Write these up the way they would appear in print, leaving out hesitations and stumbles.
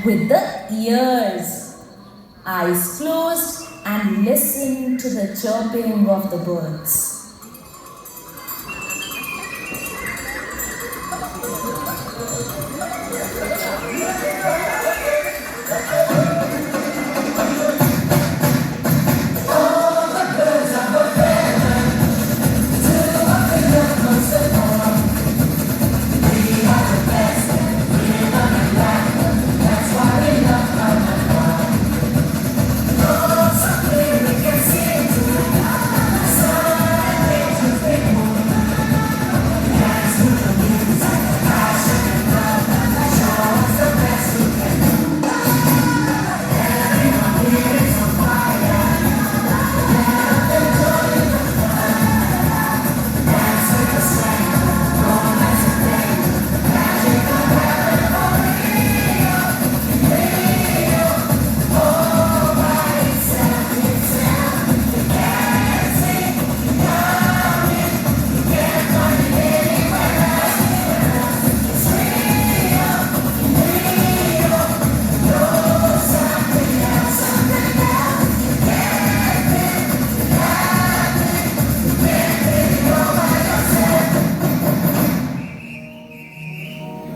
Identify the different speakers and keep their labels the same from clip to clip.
Speaker 1: with the ears. Eyes closed and listen to the chirping of the birds.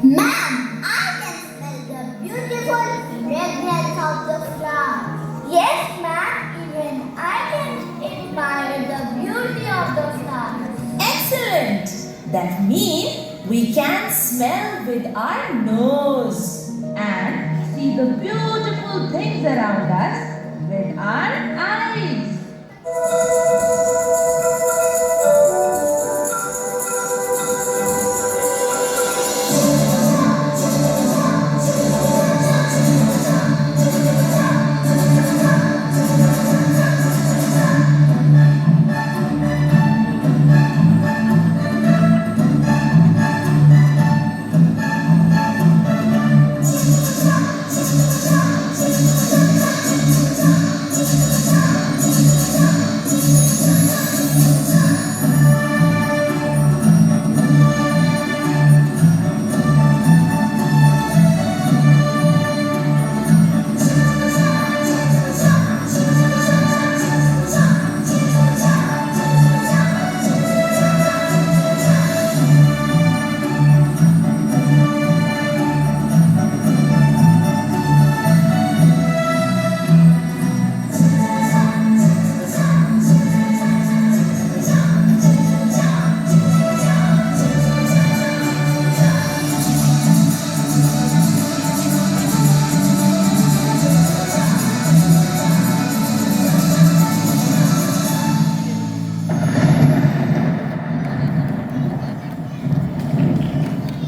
Speaker 2: Ma'am, I can smell the beautiful fragrance of the flower. Yes, ma'am, even I can admire the beauty of the flower.
Speaker 1: Excellent! That means we can smell with our nose and see the beautiful things around us with our eyes.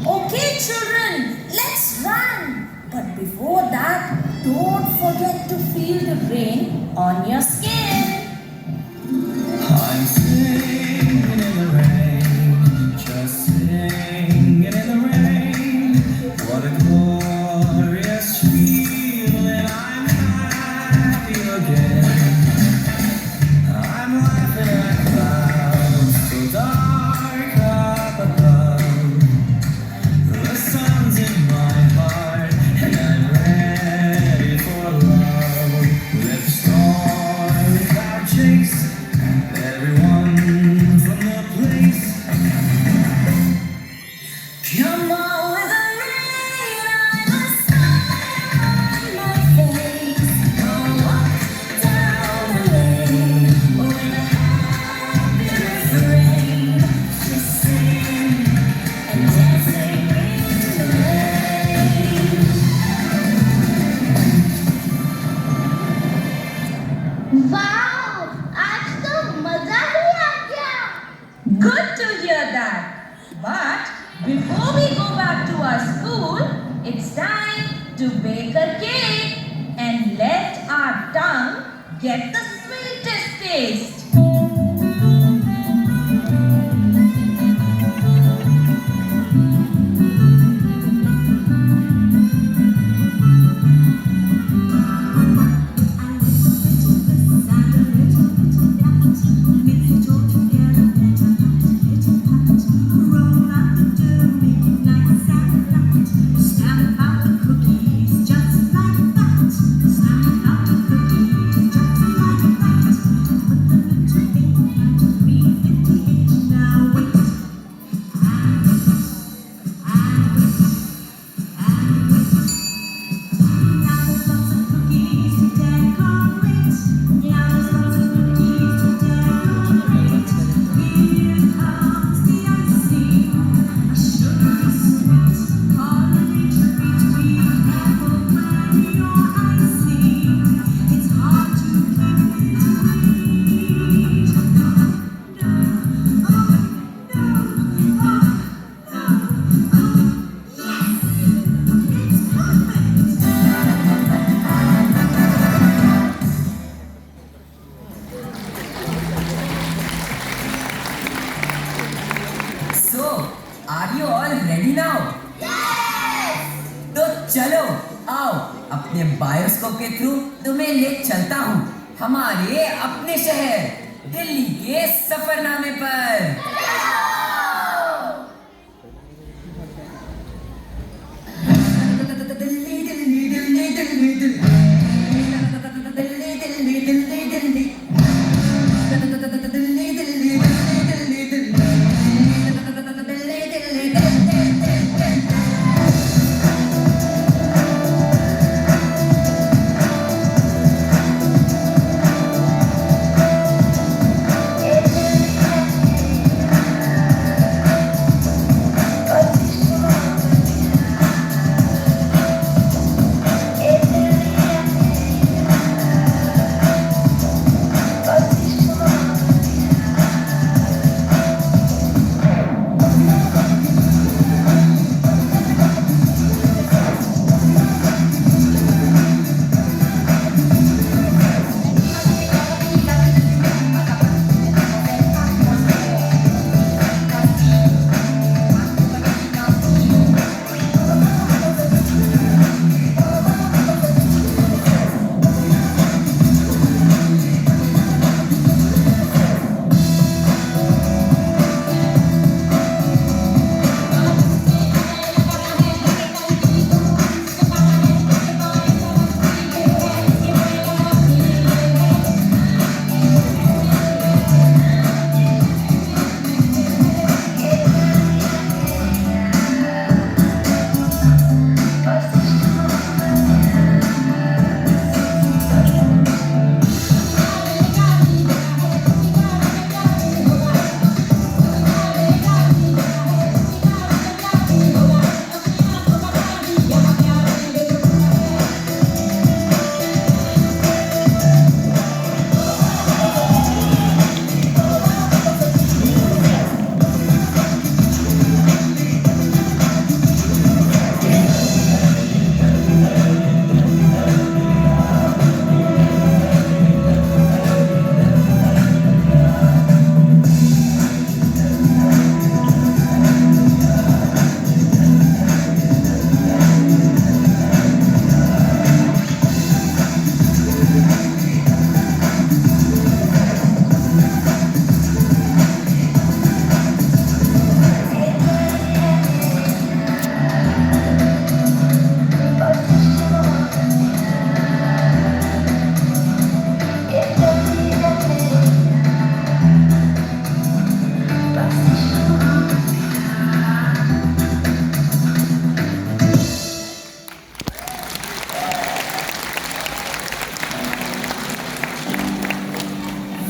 Speaker 1: Okay, children, let's run. But before that, don't forget to feel the rain on your skin.
Speaker 3: I'm singing in the rain, just singing in the rain. What a glorious feeling, I'm happy again. I'm laughing at clouds so dark up above. The sun's in my heart and I'm ready for love. Let's storm without chase, everyone from the place. Come on with the rain, I'm a smile on my face. I'll walk down the lane with a happy refrain. Just sing and dancing in the rain.
Speaker 2: Wow, आज तो मजा ही आ गया.
Speaker 1: Good to hear that. But before we go back to our school, it's time to bake a cake and let our tongue get the sweetest taste.
Speaker 4: Stand about the cookies just like आओ अपने bioscope के through तुम्हें ले चलता हूँ हमारे अपने शहर दिल्ली के सफरनामे पर। दिल्ली दिल्ली दिल्ली दिल्ली दिल्ली दिल्ली दिल्ली दिल्ली दिल्ली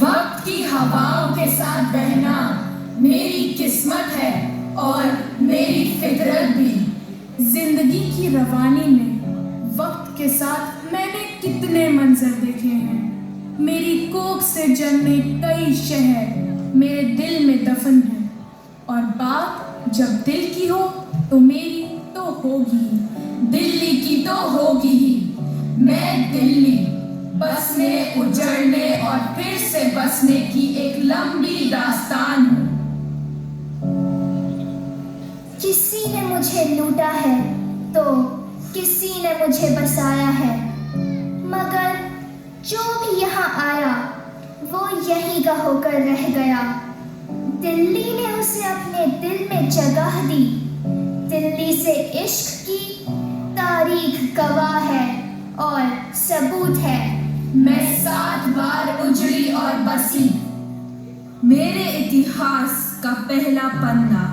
Speaker 5: वक्त की हवाओं के साथ बहना मेरी किस्मत है और मेरी फितरत भी। जिंदगी की रवानी में वक्त के साथ मैंने कितने मंजर देखे हैं। मेरी कोख से जन्मे कई शहर मेरे दिल में दफन हैं, और बात जब दिल की हो तो मेरी तो होगी, दिल्ली की तो होगी ही। मैं दिल्ली बसने, उजड़ने और फिर से बसने की एक लंबी दास्तान हूँ।
Speaker 2: किसी ने मुझे लूटा है तो किसी ने मुझे बसाया है, मगर जो भी यहाँ आया वो यहीं का होकर रह गया। दिल्ली ने उसे अपने दिल में जगह दी। दिल्ली से इश्क की तारीख गवाह है और सबूत है।
Speaker 5: मैं 7 बार उजड़ी और बसी।
Speaker 1: मेरे इतिहास का पहला पन्ना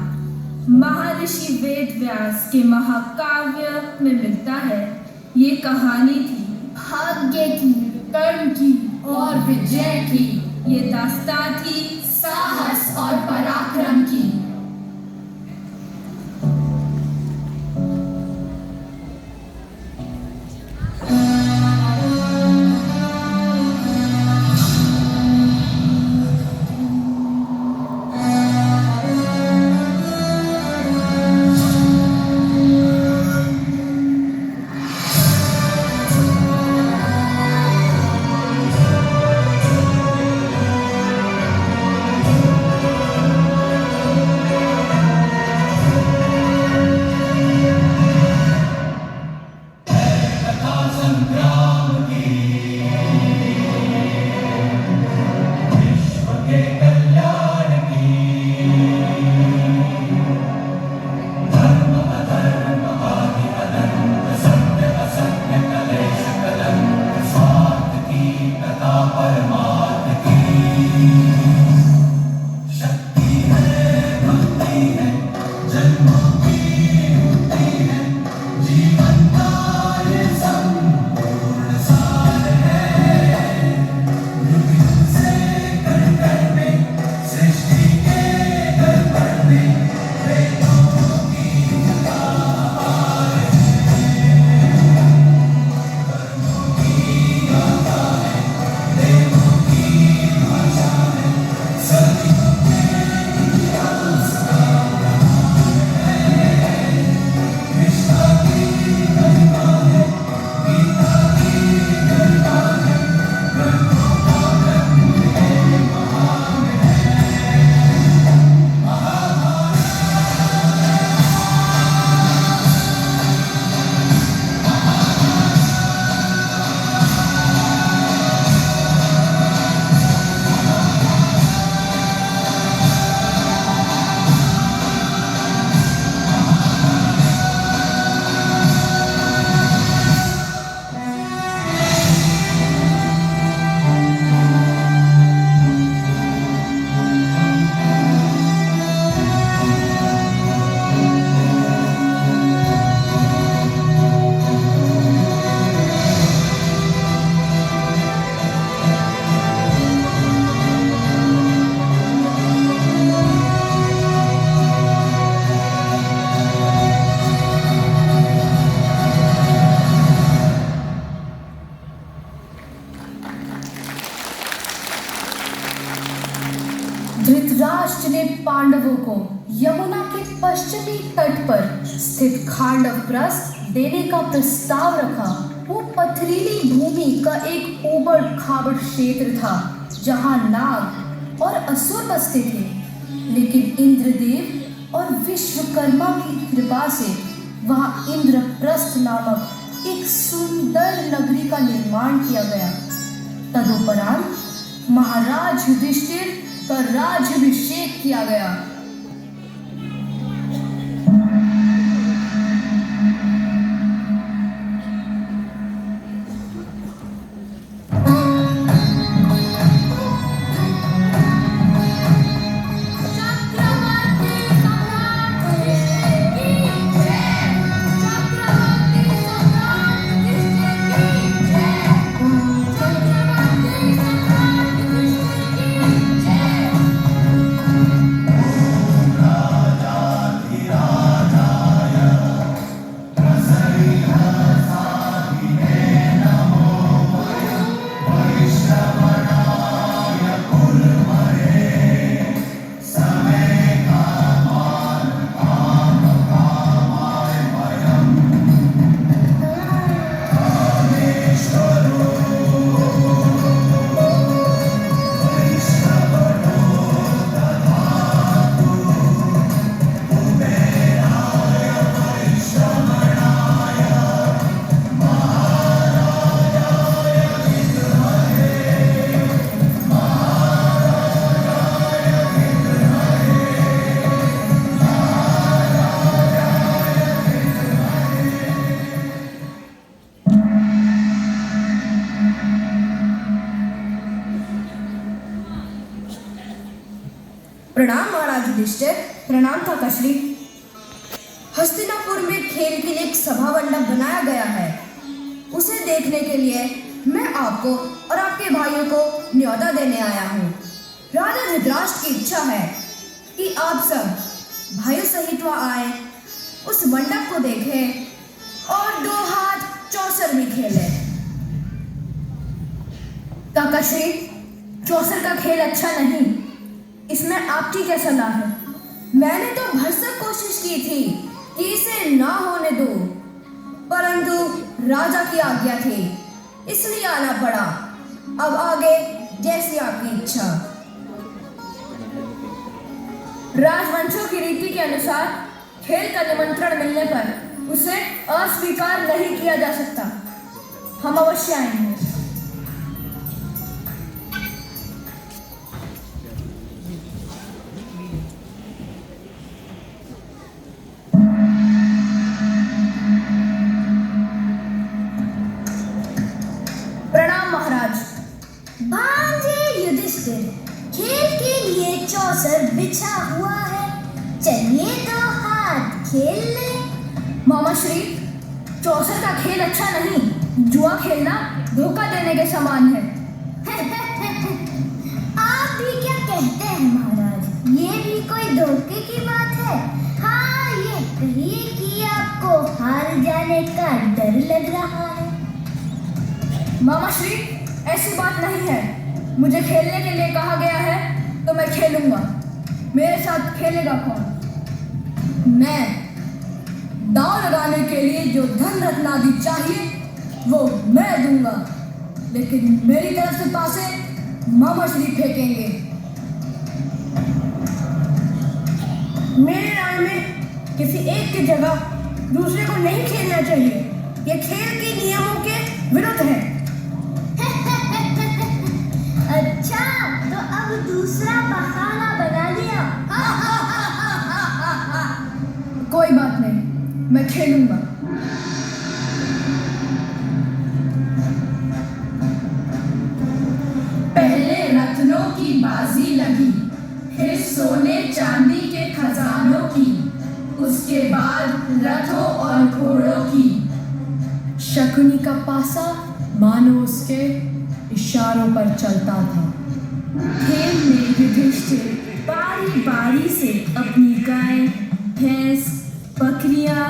Speaker 1: महर्षि वेद व्यास के महाकाव्य में मिलता है। ये कहानी थी
Speaker 2: भाग्य की,
Speaker 5: कर्म की और विजय की।
Speaker 1: ये दास्तां थी
Speaker 5: साहस और पराक्रम की। धृतराष्ट्र ने पांडवों को यमुना के पश्चिमी तट पर स्थित खांडवप्रस्थ देने का प्रस्ताव रखा। वो पथरीली भूमि का एक ऊबड़ खाबड़ क्षेत्र था जहां नाग और असुर बसते थे, लेकिन इंद्रदेव और विश्वकर्मा की कृपा से वहां इंद्रप्रस्थ नामक एक सुंदर नगरी का निर्माण किया गया। तदुपरांत महाराज युधिष्ठिर का राज्याभिषेक किया गया।
Speaker 6: प्रणाम महाराज युधिष्ठिर। प्रणाम काकाश्री। हस्तिनापुर में खेल के लिए एक सभा मंडप बनाया गया है। उसे देखने के लिए मैं आपको और आपके भाइयों को न्योता देने आया हूँ। राजा धृतराष्ट्र की इच्छा है कि आप सब भाइयों सहित वहाँ आए, उस मंडप को देखें और 2 हाथ चौसर भी खेलें। काकाश्री, चौसर का खेल अच्छा नहीं, इसमें आपकी क्या सलाह है? मैंने तो भरसक कोशिश की थी कि इसे ना होने दो, परंतु राजा की आज्ञा थी, इसलिए आना पड़ा। अब आगे जैसी आपकी इच्छा।
Speaker 5: राजवंशों की रीति के अनुसार खेल का निमंत्रण मिलने पर उसे अस्वीकार नहीं किया जा सकता। हम अवश्य आएंगे। प्रणाम महाराज।
Speaker 2: भांजे युधिष्ठिर, खेल के लिए चौसर बिछा हुआ है, चलिए तो हाथ खेल ले।
Speaker 5: मामा श्री, चौसर का खेल अच्छा नहीं, जुआ खेलना धोखा देने के समान है।
Speaker 2: आप भी क्या कहते हैं महाराज, ये भी कोई धोखे की बात है? हाँ, ये कहिए कि आपको हार जाने का डर लग रहा है।
Speaker 5: मामा श्री, ऐसी बात नहीं है। मुझे खेलने के लिए कहा गया है तो मैं खेलूंगा। मेरे साथ खेलेगा कौन?
Speaker 6: मैं दांव लगाने के लिए जो धन रत्नादि चाहिए वो मैं दूंगा, लेकिन मेरी तरफ से पासे मामा श्री फेंकेंगे।
Speaker 5: मेरे राय में किसी एक की जगह दूसरे को नहीं खेलना चाहिए। ये खेल के नियमों के विरुद्ध है।
Speaker 2: अच्छा, तो अब दूसरा बहाना बना लिया।
Speaker 5: कोई बात नहीं, मैं खेलूंगा।
Speaker 3: पहले रत्नों की बाजी लगी, फिर सोने चांदी के खजानों की, उसके बाद रथों और घोड़ों की।
Speaker 5: शकुनी का पासा मानो उसके इशारों पर चलता था।
Speaker 1: खेल में युधिष्ठिर बारी बारी से अपनी गाय, भैंस, बकरियां,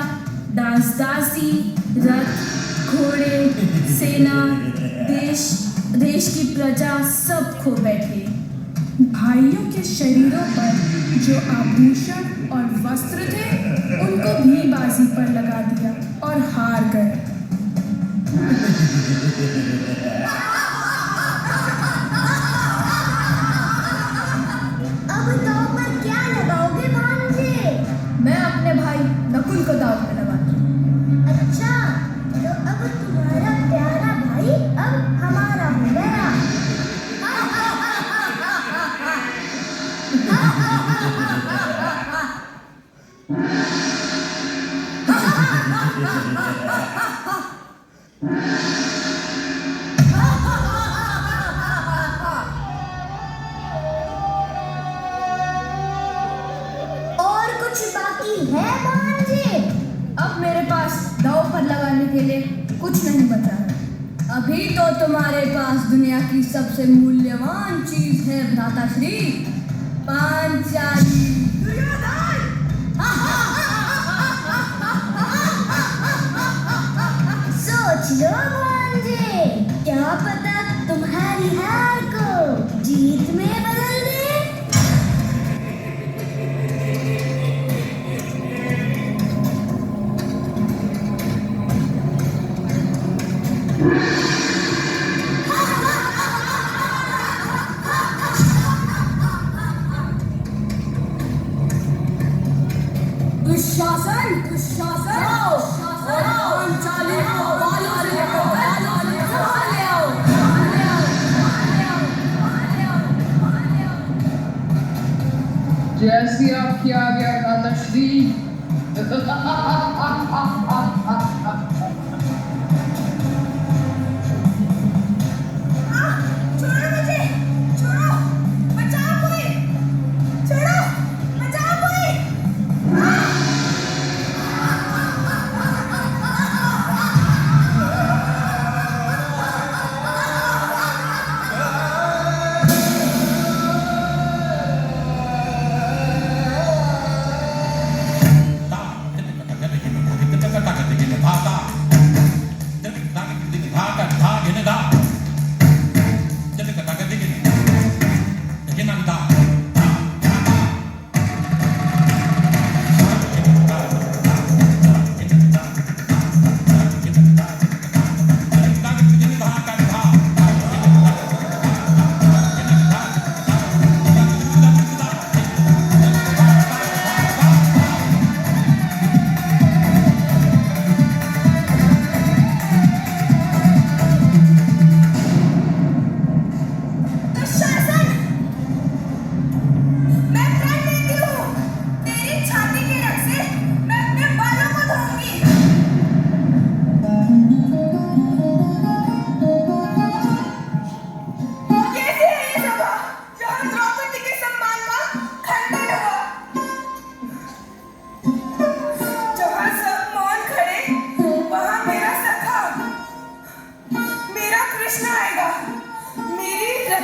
Speaker 1: दास-दासी, रथ, घोड़े, सेना, देश की प्रजा सब खो बैठे।
Speaker 5: भाइयों के शरीरों पर जो आभूषण और वस्त्र थे उनको भी बाजी पर लगा दिया और हार गए।
Speaker 2: अब दांव पर क्या लगाओगे भांजे?
Speaker 5: मैं अपने भाई नकुल को दांव पे लगाऊंगा।
Speaker 2: अच्छा, तो अब तुम्हारा प्यारा भाई अब हमारा हो गया। और कुछ बाकी है भांजे?
Speaker 5: अब मेरे पास दांव पर लगाने के लिए कुछ नहीं बचा है।
Speaker 6: अभी तो तुम्हारे पास दुनिया की सबसे मूल्यवान चीज है भ्राताश्री, पांचाली।
Speaker 2: सोच लो भांजे, क्या पता तुम्हारी हार को जीत में बदल दे।
Speaker 6: दुशासन, दुशासन, पांचाली को बालों से पकड़ो, ले आओ।
Speaker 7: जैसी आपकी आज्ञा भ्राताश्री।
Speaker 1: छोड़ो मुझे, छोड़ो, बचाओ कोई, छोड़ो, बचाओ कोई।
Speaker 8: Ta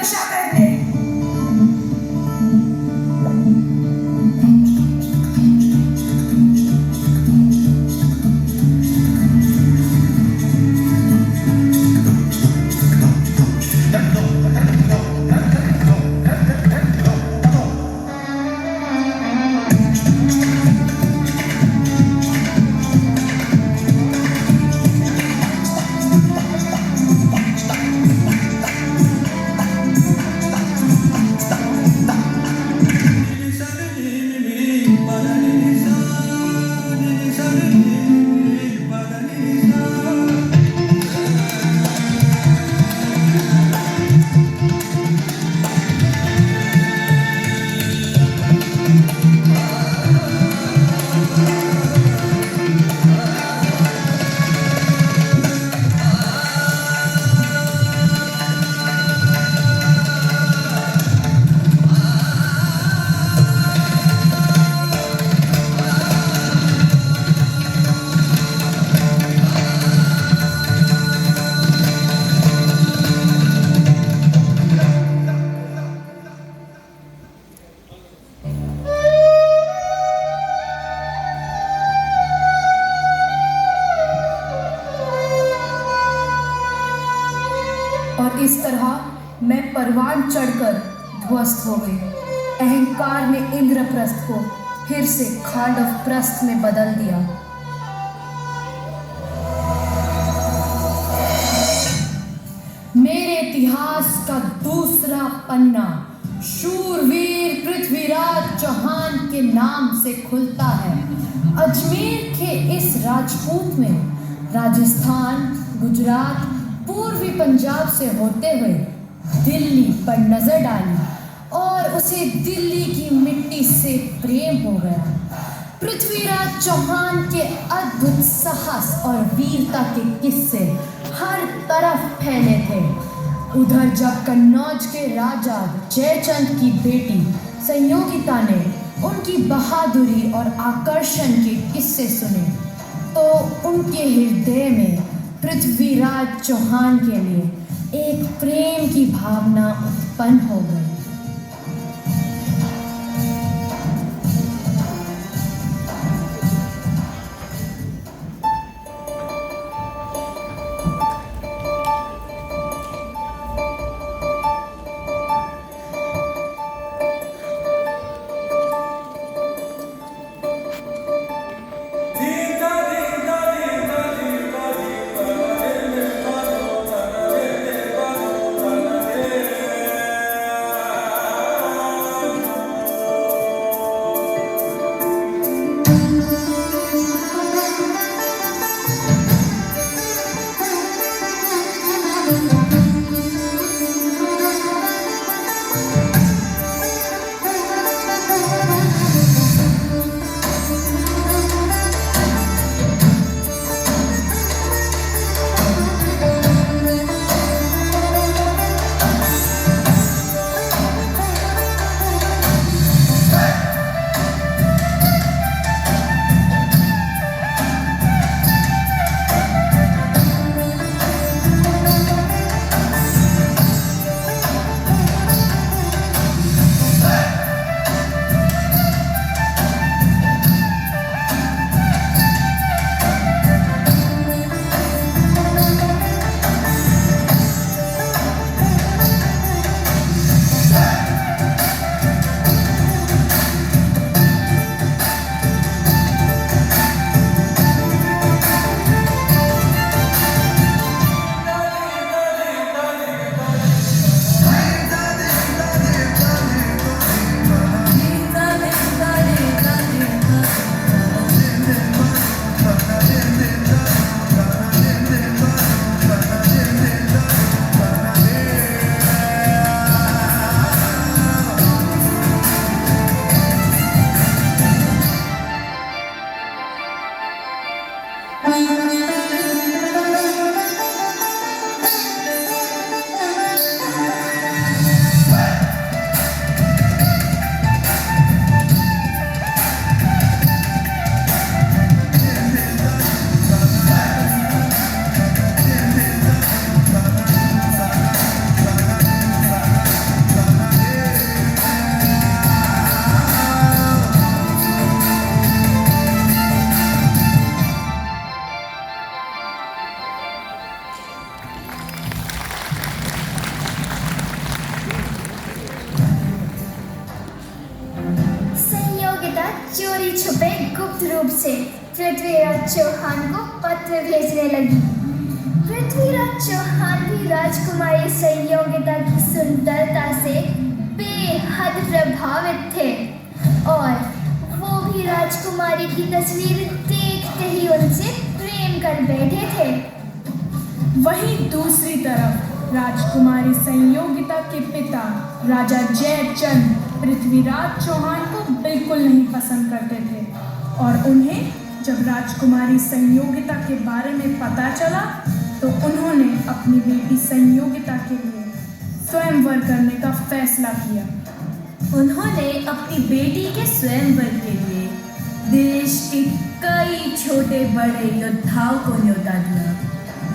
Speaker 6: रक्षा करने। और इस तरह मैं परवान चढ़कर ध्वस्त हो गई। अहंकार ने इंद्रप्रस्थ को फिर से खांडवप्रस्थ में बदल दिया। मेरे इतिहास का दूसरा पन्ना शूरवीर पृथ्वीराज चौहान के नाम से खुलता है। अजमेर के इस राजपूत में राजस्थान, गुजरात, पूर्वी पंजाब से होते हुए दिल्ली पर नजर डाली और उसे दिल्ली की मिट्टी से प्रेम हो गया। पृथ्वीराज चौहान के अद्भुत साहस और वीरता के किस्से हर तरफ फैले थे। उधर जब कन्नौज के राजा जयचंद की बेटी संयोगिता ने उनकी बहादुरी और आकर्षण के किस्से सुने तो उनके हृदय में पृथ्वीराज चौहान के लिए एक प्रेम की भावना उत्पन्न हो गई।
Speaker 2: चोरी छुपे गुप्त रूप से पृथ्वीराज चौहान को पत्र भेजने लगी। पृथ्वीराज चौहान भी राजकुमारी संयोगिता की सुंदरता से बेहद प्रभावित थे और वो भी राजकुमारी की तस्वीर देखते ही उनसे प्रेम कर बैठे थे।
Speaker 5: वहीं दूसरी तरफ राजकुमारी संयोगिता के पिता राजा जयचंद पृथ्वीराज चौहान को बिल्कुल नहीं पसंद करते थे और उन्हें जब राजकुमारी संयोगिता के बारे में पता चला तो उन्होंने अपनी बेटी संयोगिता के लिए स्वयंवर करने का फैसला किया।
Speaker 1: उन्होंने अपनी बेटी के स्वयंवर के लिए देश के कई छोटे बड़े योद्धाओं को न्योता दिया,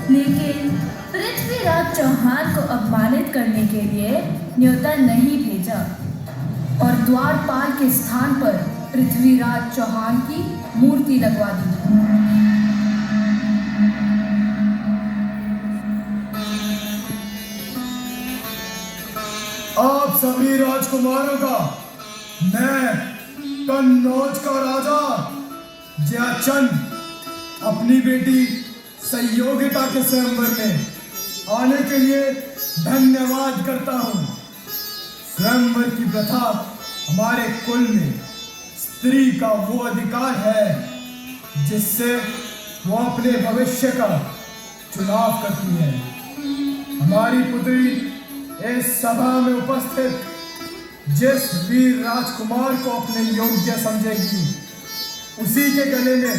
Speaker 1: लेकिन पृथ्वीराज चौहान को अपमानित करने के लिए न्योता नहीं भेजा और द्वारपाल के स्थान पर पृथ्वीराज चौहान की मूर्ति लगवा दी।
Speaker 8: आप सभी राजकुमारों का मैं कन्नौज का राजा जयचंद अपनी बेटी संयोगिता के स्वयंवर में आने के लिए धन्यवाद करता हूँ। स्वयंवर की प्रथा हमारे कुल में स्त्री का वो अधिकार है जिससे वो अपने भविष्य का चुनाव करती है। हमारी पुत्री इस सभा में उपस्थित जिस वीर राजकुमार को अपने योग्य समझेगी उसी के गले में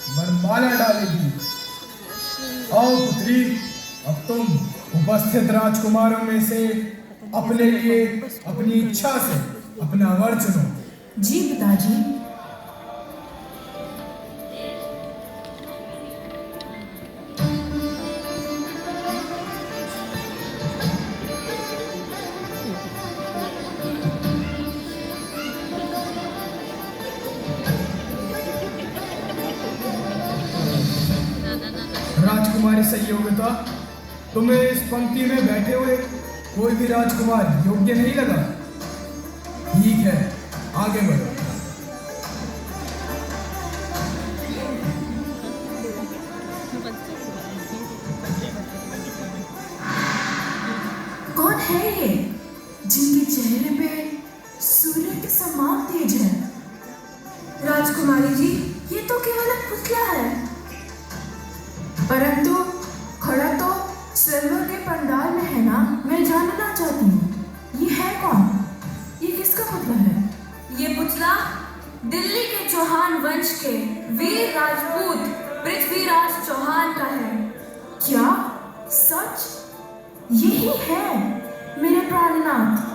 Speaker 8: वरमाला डालेगी। आओ पुत्री, अब तुम उपस्थित राजकुमारों में से अपने लिए अपनी इच्छा से अपना वर चुनो।
Speaker 5: जी पिताजी।
Speaker 8: राजकुमारी संयोगिता, तुम्हें इस पंक्ति में बैठे हुए कोई भी राजकुमार योग्य नहीं लगा? ठीक है, आगे बढ़ो।
Speaker 5: कौन है ये जिनके चेहरे पे सूर्य के समान तेज है? राजकुमारी जी, ये तो केवल एक पुतला है, परंतु खड़ा तो स्वयंवर के पंडाल में है ना। मैं जानना चाहती हूँ ये है कौन? ये किसका पुतला है?
Speaker 1: ये पुतला दिल्ली के चौहान वंश के वीर राजपूत पृथ्वीराज चौहान का है।
Speaker 5: क्या सच? यही है मेरे प्राणनाथ।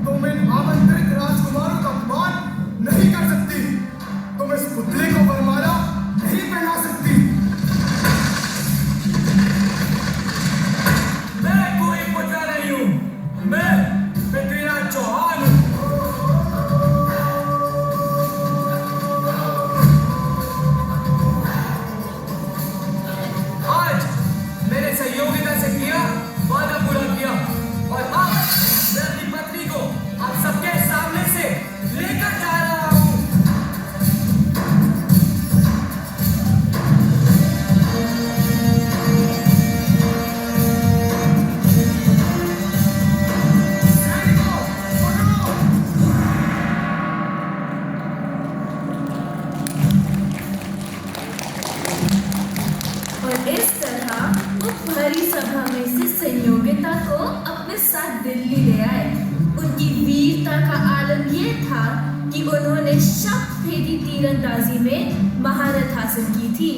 Speaker 8: तुम इन आमंत्रित राजकुमारों का अपमान नहीं कर सकती। तुम इस पुतले को वरमाला नहीं पहना सकती।
Speaker 9: मैं कोई पुतला नहीं हूँ, मैं पृथ्वीराज चौहान हूँ। आज मैंने संयोगिता से किया वादा पूरा किया और अब मैं अपनी पत्नी को आप सबके सामने से लेकर जा रहा हूँ।
Speaker 1: और इस तरह वो भरी सभा में से संयोगिता को अपने साथ दिल्ली ले आए। उनकी वीरता का आलम ये था कि उन्होंने शक्तिभेदी तीरंदाजी में महारत हासिल की थी।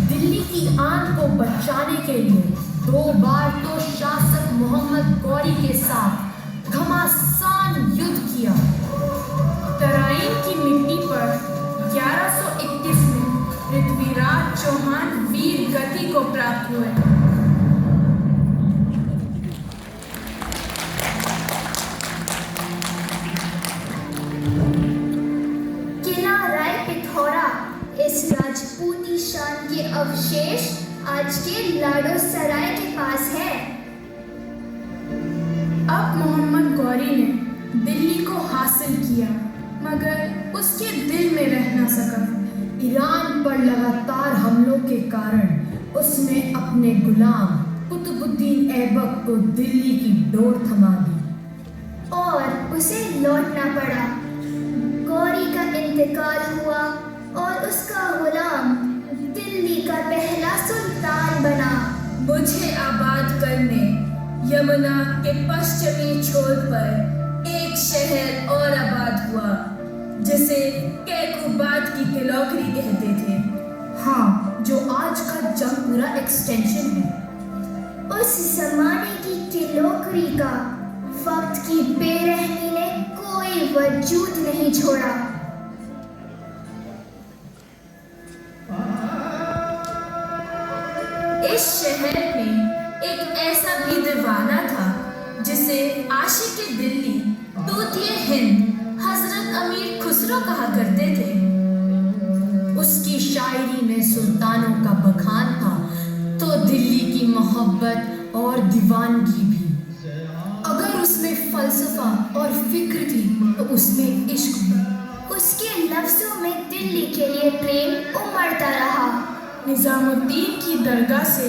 Speaker 5: दिल्ली की आन को बचाने के लिए 2 बार तो शासक मोहम्मद गौरी के साथ घमासान युद्ध किया। तराइन की मिट्टी पर 1131 में पृथ्वीराज चौहान वीर गति को प्राप्त हुए।
Speaker 2: किला राय पिथौरा इस राजपूती शान के अवशेष आज के लाडो सराय के पास है।
Speaker 5: अब मोहम्मद गौरी ने दिल्ली को हासिल किया, मगर उसके दिल में रह न सका।
Speaker 3: ईरान पर लगातार हमलों के कारण उसने अपने गुलाम कुतुबुद्दीन ऐबक को दिल्ली की डोर थमा दी
Speaker 2: और उसे लौटना पड़ा। गौरी का इंतकाल हुआ और उसका गुलाम दिल्ली का पहला सुल्तान बना।
Speaker 1: मुझे आबाद करने यमुना के पश्चिमी छोर पर एक शहर और आबाद हुआ, जिसे कैकुबाद की किलौकरी कहते थे।
Speaker 3: हाँ, जो आज का जंगपुरा एक्सटेंशन है।
Speaker 2: उस जमाने की किलोकरी का वक्त की बेरहमी ने कोई वजूद नहीं छोड़ा।
Speaker 1: इस शहर में एक ऐसा भी दीवाना था जिसे आशिक दिल्ली, तूतिए हिंद, हजरत अमीर खुसरो कहा करते थे।
Speaker 3: उसकी शायरी में सुल्तानों का बखान था तो दिल्ली की मोहब्बत और दीवानगी भी। अगर उसमें फलसफा और फिक्र थी तो उसमें इश्क भी।
Speaker 2: उसके लफ्जों में दिल्ली के लिए प्रेम उमड़ता रहा।
Speaker 5: निजामुद्दीन की दरगाह से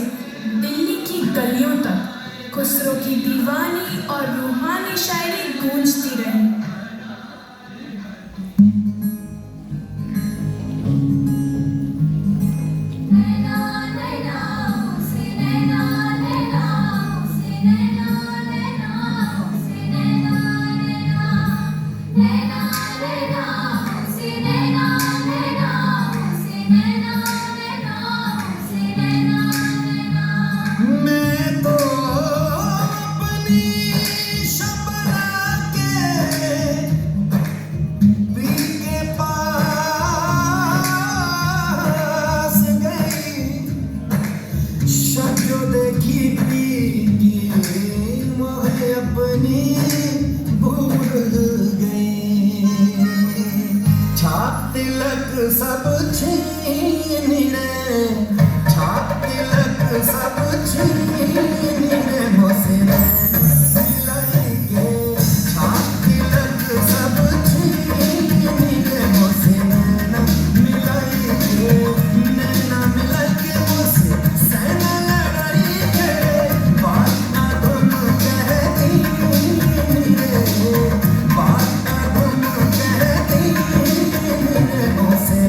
Speaker 5: दिल्ली की गलियों तक खुसरो की दीवानी और रूहानी शायरी गूंजती रही।
Speaker 10: सब छीन ले, छाप तिलक सब छीन ले, मोसे मिलाई के छाप तिलक सब छीन ले, मोसे नैना मिलाई के, नैना मिलाई के मोसे सैना लड़ाई के, बात ना तुम कहती रे, बात ना तुम कहती रे, मोसे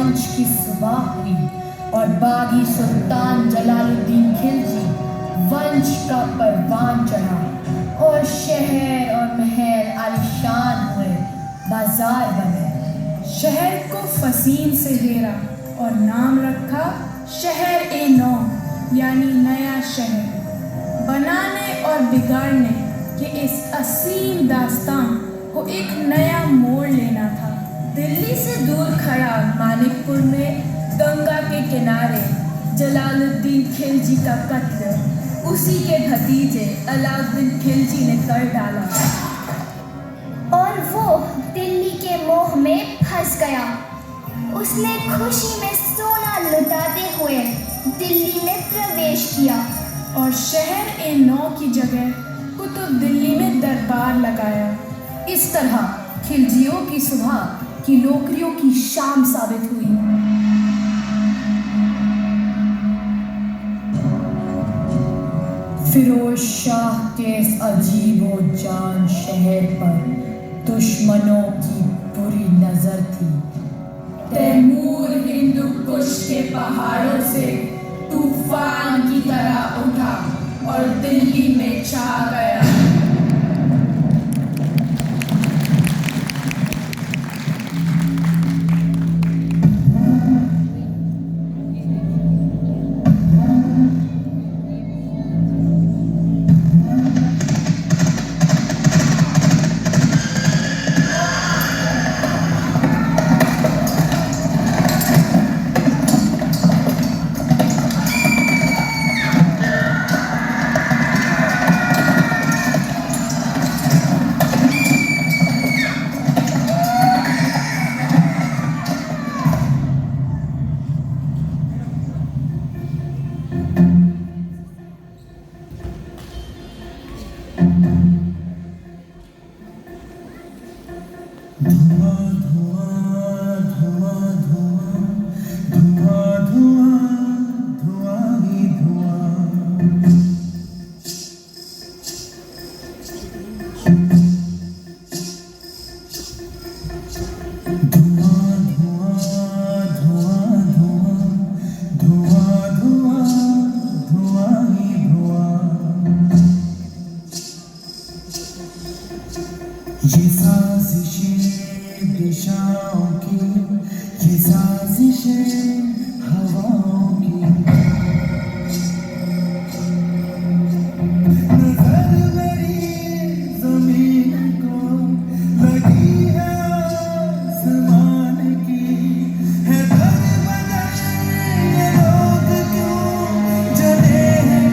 Speaker 5: वंश की सुबह हुई और बागी सुल्तान जलालुद्दीन खिलजी वंश का परवान चढ़ा और शहर और महल आलीशान हुए, बाजार बने।
Speaker 7: शहर को फसील से घेरा और नाम रखा शहर-ए-नौ, यानी नया शहर। बनाने और बिगाड़ने के इस असीम दास्तां को एक नया मोड़ लेना था।
Speaker 1: दिल्ली से दूर खड़ा मानिकपुर में गंगा के किनारे जलालुद्दीन खिलजी का कत्ल उसी के भतीजे अलाउद्दीन खिलजी ने कर डाला
Speaker 2: और वो दिल्ली के मोह में फंस गया। उसने खुशी में सोना लुटाते हुए दिल्ली में प्रवेश किया
Speaker 7: और शहर-ए-नौ की जगह कुतुब दिल्ली में दरबार लगाया।
Speaker 5: इस तरह खिलजियों की सुबह की नौकरियों की शाम साबित हुई। फिरोज शाह के इस अजीबोजान शहर पर दुश्मनों की बुरी नजर थी।
Speaker 7: तैमूर हिंदू कुश के पहाड़ों से तूफान की तरह उठा और दिल्ली में छा गया।
Speaker 10: ये साजिशें दिशाओं की, ये साजिशें हवाओं की, नजर मेरी ज़मीन को लगी है आसमान की, है दर बदर ये लोग क्यों जले हैं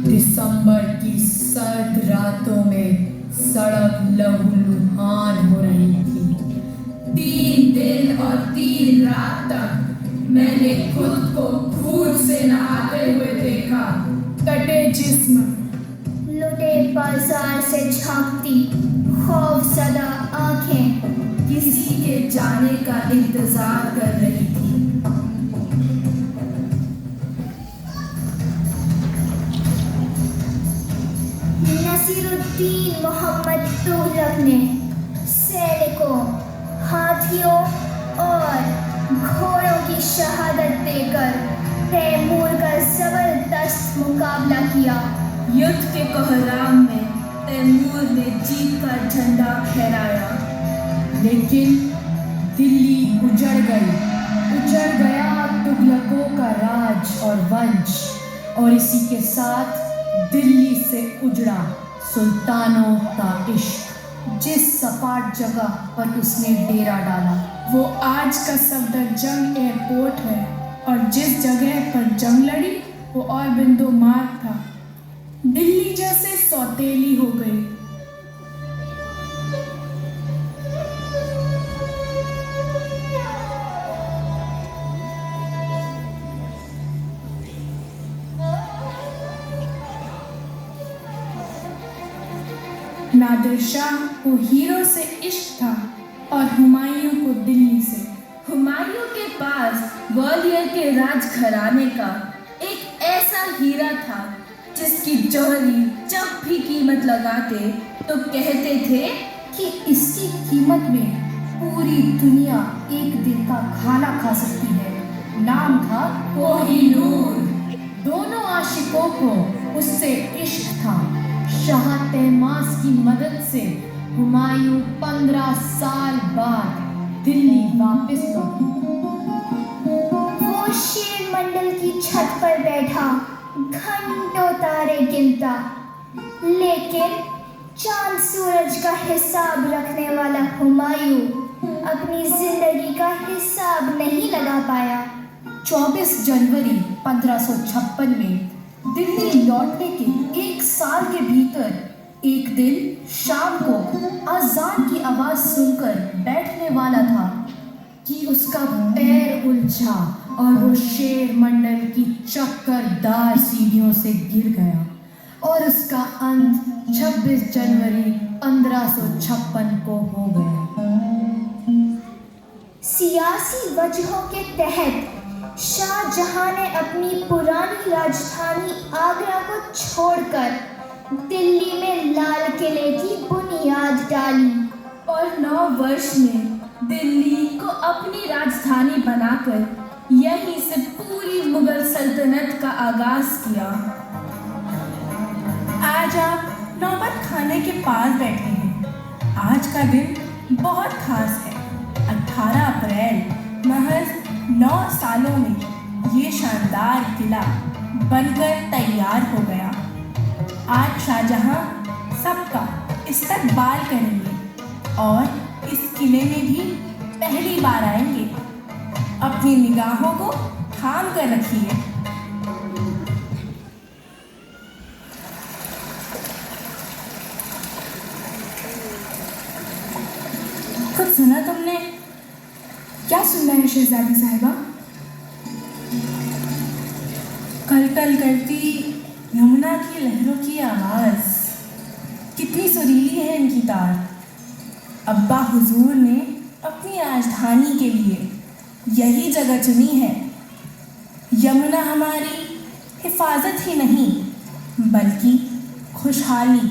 Speaker 5: दिसंबर की सर्द रातों में सड़क लहू
Speaker 3: दुल्हन हो रही थी।
Speaker 5: 3 दिन और 3 रात तक मैंने खुद को खून से नहाते हुए देखा।
Speaker 7: कटे जिस्म,
Speaker 2: लुटे बाजार से झांकती खौफजदा आंखें
Speaker 5: किसी के जाने का इंतजार कर रही थी।
Speaker 2: नसीरुद्दीन मोहम्मद तुगलक ने सैनिकों, हाथियों और घोड़ों की शहादत देकर तैमूर का जबरदस्त मुकाबला किया।
Speaker 1: युद्ध के कोहराम में तैमूर ने जीत का झंडा फहराया।
Speaker 3: लेकिन दिल्ली उजड़ गई। उजड़ गया तुगलकों का राज और वंश, और इसी के साथ दिल्ली से उजड़ा सुल्तानों का इश्क। जिस सपाट जगह पर उसने डेरा डाला,
Speaker 7: वो आज का सफदरजंग एयरपोर्ट है, और जिस जगह पर जंग लड़ी वो और बिंदु मार्ग था। दिल्ली जैसे सौतेली हो गई। नादिर शाह को हीरो से इश्क था और हुमायूं को दिल्ली से।
Speaker 1: हुमायूं के पास ग्वालियर के राजघराने का एक ऐसा हीरा था जिसकी जौहरी जब भी कीमत लगाते तो कहते थे
Speaker 3: कि इसकी कीमत में पूरी दुनिया एक दिन का खाना खा सकती है। नाम था कोहिनूर। दोनों आशिकों को उससे इश्क था। शाह तैमास की मदद से हुमायूं 15 साल बाद दिल्ली वापस लौटे।
Speaker 2: वो शेर मंडल की छत पर बैठा घंटों तारे गिनता, लेकिन चांद सूरज का हिसाब रखने वाला हुमायूं अपनी जिंदगी का हिसाब नहीं लगा पाया।
Speaker 3: 24 जनवरी 1556 में दिल्ली लौटने के 1 साल के भीतर एक दिन शाम को अजान की आवाज सुनकर बैठने वाला था कि उसका पैर उलझा और वो शेर मंडल की चक्करदार सीढ़ियों से गिर गया, और उसका अंत 26 जनवरी 1556 को हो गया।
Speaker 2: सियासी वजहों के तहत शाहजहां ने अपनी पुरानी राजधानी आगरा को छोड़कर दिल्ली में लाल किले की बुनियाद डाली
Speaker 1: और 9 वर्ष में दिल्ली को अपनी राजधानी बनाकर यहीं से पूरी मुगल सल्तनत का आगाज किया।
Speaker 7: आज आप नौबत खाने के पास बैठे हैं। आज का दिन बहुत खास है। 18 अप्रैल महज 9 सालों में ये शानदार किला बनकर तैयार हो गया। आज शाहजहां सबका इस्तकबाल करेंगे और इस किले में भी पहली बार आएंगे। अपनी निगाहों को थाम कर रखिए। कुछ सुना तुमने? क्या सुनना है शहजादी साहिबा? कलकल करती यमुना की लहरों की आवाज, कितनी सुरीली है इनकी तार। अब्बा हुजूर ने अपनी राजधानी के लिए यही जगह चुनी है। यमुना हमारी हिफाजत ही नहीं बल्कि खुशहाली,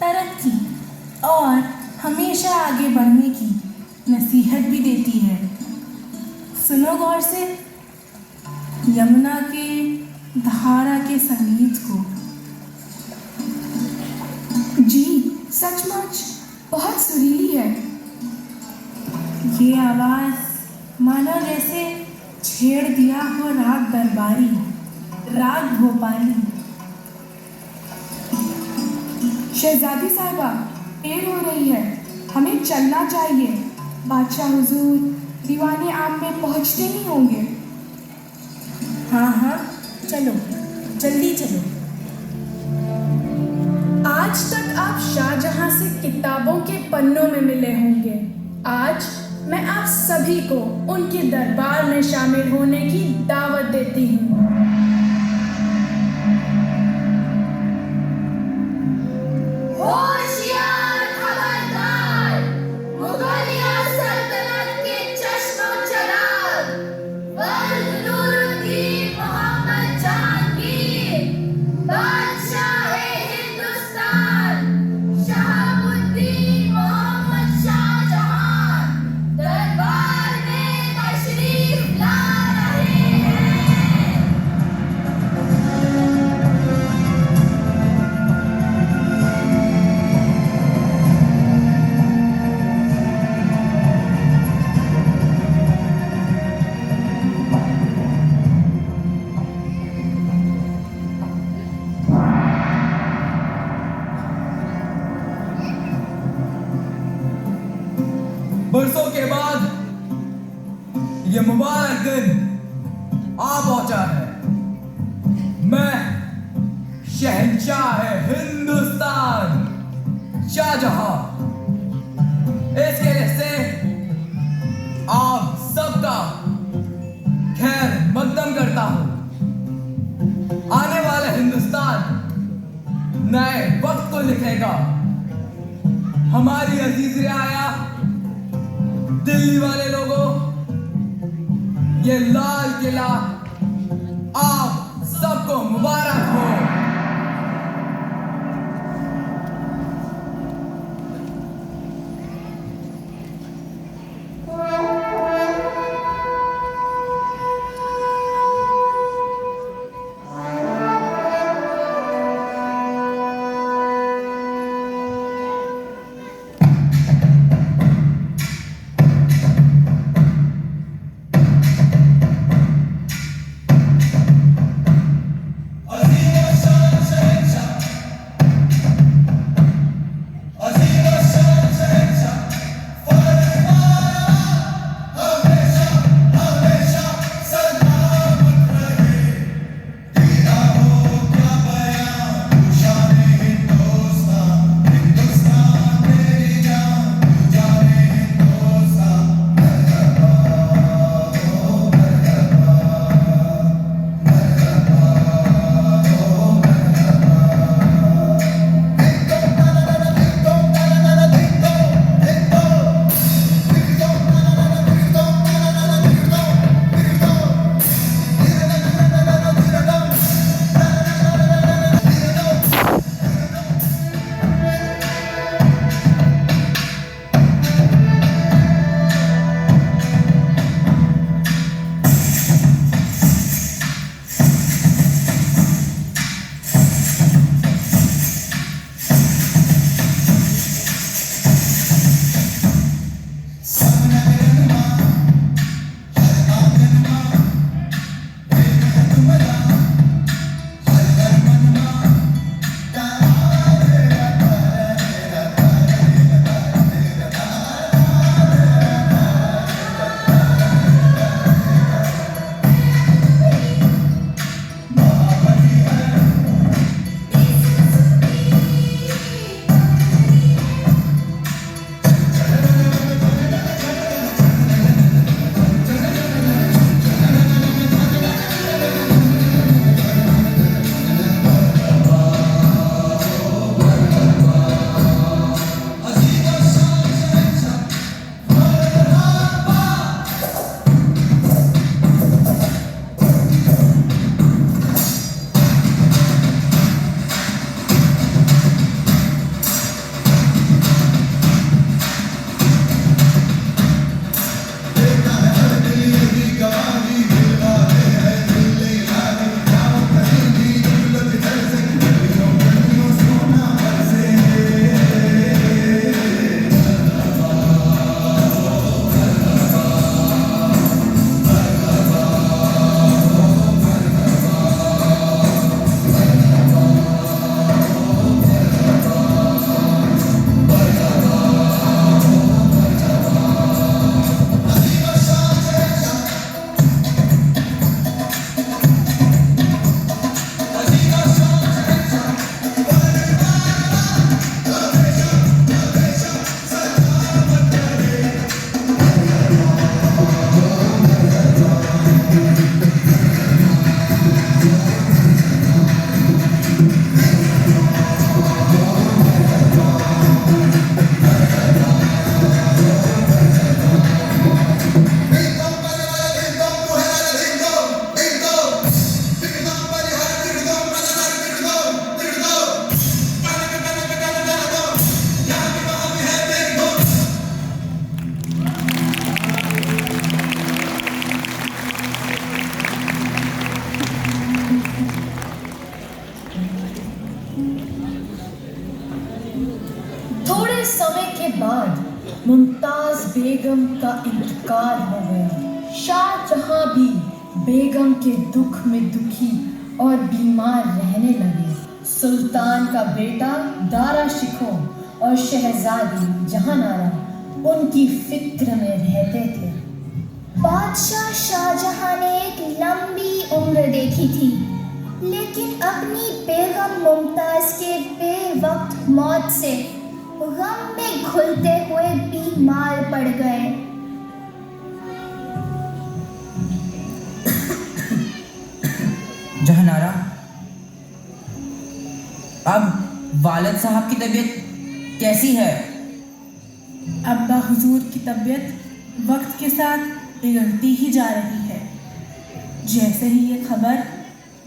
Speaker 7: तरक्की और हमेशा आगे बढ़ने की नसीहत भी देती है। सुनो गौर से यमुना के धारा के संगीत को। जी सचमुच बहुत सुरीली है। ये आवाज मानो जैसे छेड़ दिया हो राग दरबारी, राग भोपाली। शहजादी साहिबा देर हो रही है, हमें चलना चाहिए। बादशाह हुजूर दीवाने आम में पहुंचते ही होंगे। हाँ हाँ चलो, जल्दी चलो। आज तक आप शाहजहां से किताबों के पन्नों में मिले होंगे। आज मैं आप सभी को उनके दरबार में शामिल होने की दावत देती हूँ।
Speaker 2: होशियार खबरदार, मुगलिया सल्तनत के चश्मो-चराग वल्द नूरुद्दीन मोहम्मद जहांगीर, बादशाह-ए-हिंदुस्तान शहाबुद्दीन मोहम्मद शाहजहां दरबार में तशरीफ ला रहे हैं।
Speaker 8: बरसों के बाद ये मुबारक दिन आ पहुंचा है। मैं शहंशाह हिंदुस्तान शाहजहां इसके लिए से आप सबका खैर मकदम करता हूं। आने वाला हिंदुस्तान नए वक्त को लिखेगा। हमारी अजीज रियाया दिल्ली वाले लोगों, ये लाल किला आप सबको मुबारक हो।
Speaker 3: मुमताज बेगम का इंतकाल हो गया। शाहजहां भी बेगम के दुख में दुखी और बीमार रहने लगे। सुल्तान का बेटा दारा शिकोह और शहजादी जहानारा उनकी फिक्र में रहते थे।
Speaker 2: बादशाह शाहजहां ने एक लंबी उम्र देखी थी, लेकिन अपनी बेगम मुमताज के बेवक्त मौत से गम में घुलते हुए बीमार पड़ गए।
Speaker 4: जहानारा, अब वालिद साहब की तबीयत कैसी है?
Speaker 7: अब्बा हुजूर की तबीयत वक्त के साथ बिगड़ती ही जा रही है। जैसे ही ये खबर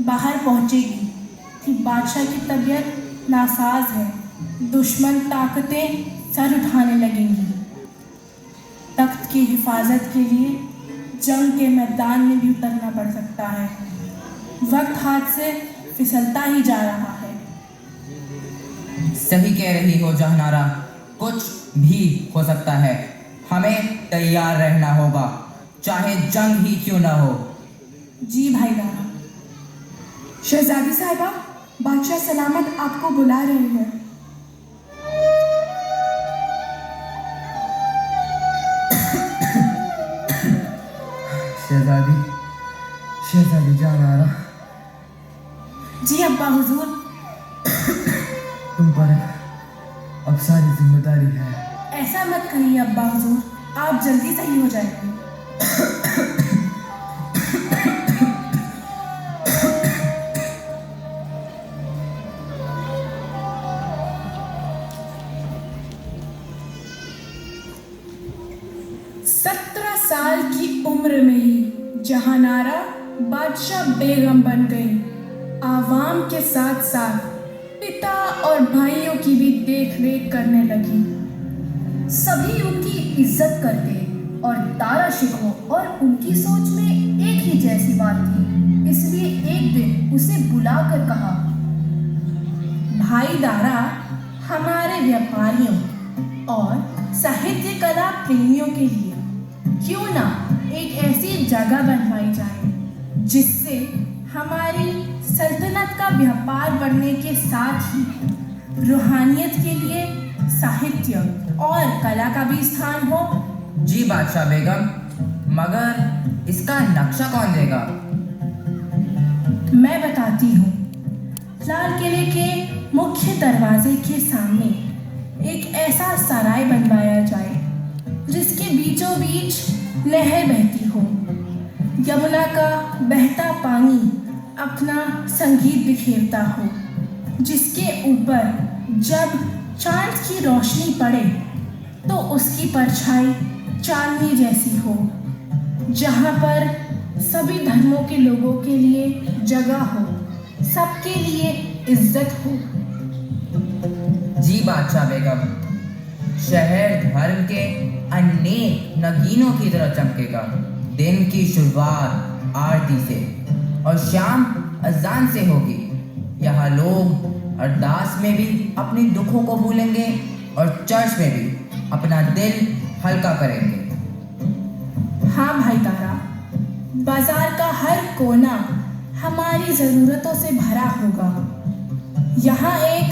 Speaker 7: बाहर पहुंचेगी कि बादशाह की तबीयत नासाज है, दुश्मन ताकतें सर उठाने लगेंगी। तख्त की हिफाजत के लिए जंग के मैदान में भी उतरना पड़ सकता है। वक्त हाथ से फिसलता ही जा रहा है।
Speaker 4: सही कह रही हो जहानारा, कुछ भी हो सकता है। हमें तैयार रहना होगा, चाहे जंग ही क्यों ना हो।
Speaker 7: जी भाई दारा।
Speaker 5: शहजादी साहिबा, बादशाह सलामत आपको बुला रहे हैं।
Speaker 8: शहजादी जहानारा,
Speaker 7: जी अब्बा हुजूर।
Speaker 8: तुम पर अब सारी जिम्मेदारी है।
Speaker 7: ऐसा मत कहिए अब्बा हुजूर, आप जल्दी सही हो जाएंगे। साल की उम्र में ही जहानारा बादशाह बेगम बन गई। आवाम के साथ साथ पिता और भाइयों की भी देख रेख करने लगी।
Speaker 6: सभी उनकी इज्जत करते और दारा शिकोह और उनकी सोच में एक ही जैसी बात थी, इसलिए एक दिन उसे बुलाकर कहा,
Speaker 7: भाई दारा, हमारे व्यापारियों और साहित्य कला प्रेमियों के लिए क्यों ना एक ऐसी जगह बनवाई जाए जिससे हमारी सल्तनत का व्यापार बढ़ने के साथ ही रूहानियत के लिए साहित्य और कला का भी स्थान हो।
Speaker 4: जी बादशाह बेगम, मगर इसका नक्शा कौन देगा?
Speaker 7: मैं बताती हूँ। लाल किले के मुख्य दरवाजे के सामने एक ऐसा सराय बनवाया जाए जिसके बीचों बीच नहर बहती हो। यमुना का बहता पानी अपना संगीत बिखेरता हो, जिसके ऊपर जब चांद की रोशनी पड़े तो उसकी परछाई चांदनी जैसी हो, जहाँ पर सभी धर्मों के लोगों के लिए जगह हो, सबके लिए इज्जत हो।
Speaker 4: जी बादशाह बेगम, शहर धर्म के अनेक नगीनों की तरह चमकेगा। दिन की शुरुआत आरती से और शाम अजान से होगी। यहाँ लोग अरदास में भी अपने दुखों को भूलेंगे और चर्च में भी अपना दिल हल्का करेंगे।
Speaker 7: हाँ भाई तारा, बाजार का हर कोना हमारी ज़रूरतों से भरा होगा। यहाँ एक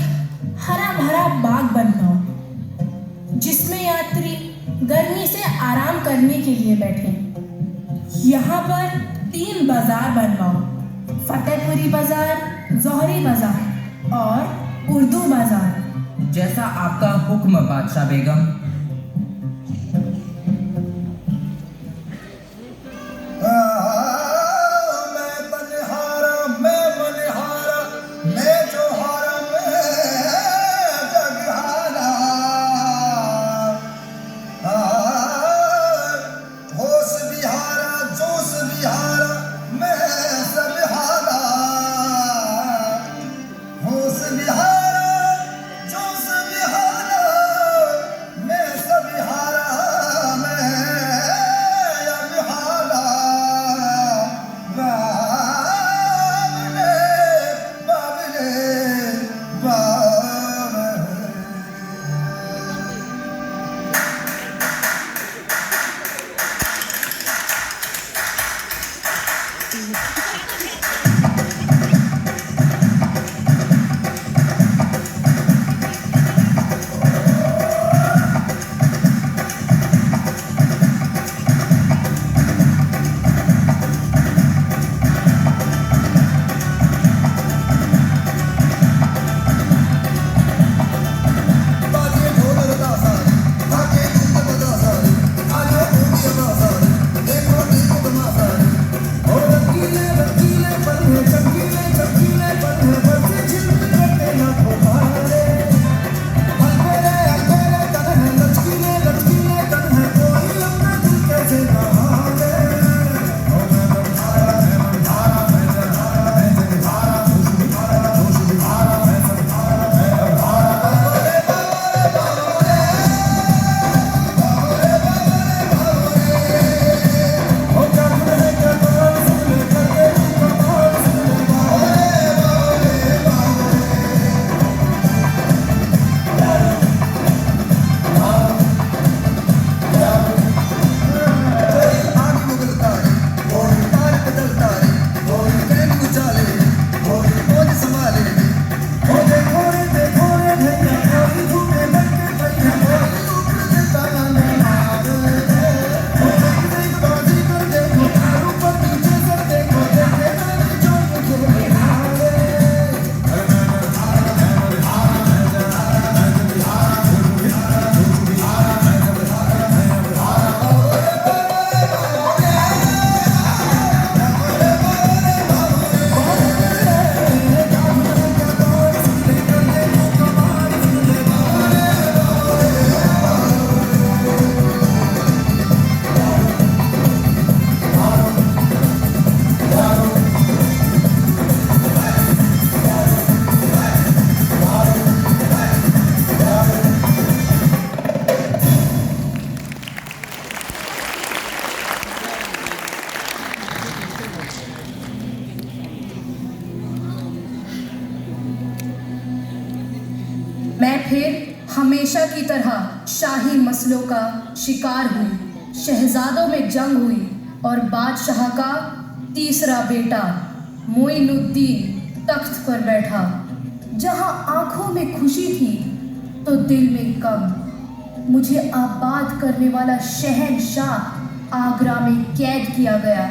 Speaker 7: हरा भरा बाग बनवाओ जिसमें यात्री गर्मी से आराम करने के लिए बैठे। यहाँ पर 3 बाजार बनवाओ, फतेहपुरी बाजार, जोहरी बाजार और उर्दू बाजार।
Speaker 4: जैसा आपका हुक्म बादशाह बेगम।
Speaker 10: जोश बिहारा,
Speaker 3: फिर हमेशा की तरह शाही मसलों का शिकार हुई। शहजादों में जंग हुई और बादशाह का तीसरा बेटा मोइनुद्दीन तख्त पर बैठा। जहां आंखों में खुशी थी तो दिल में गम। मुझे आबाद करने वाला शहंशाह आगरा में कैद किया गया।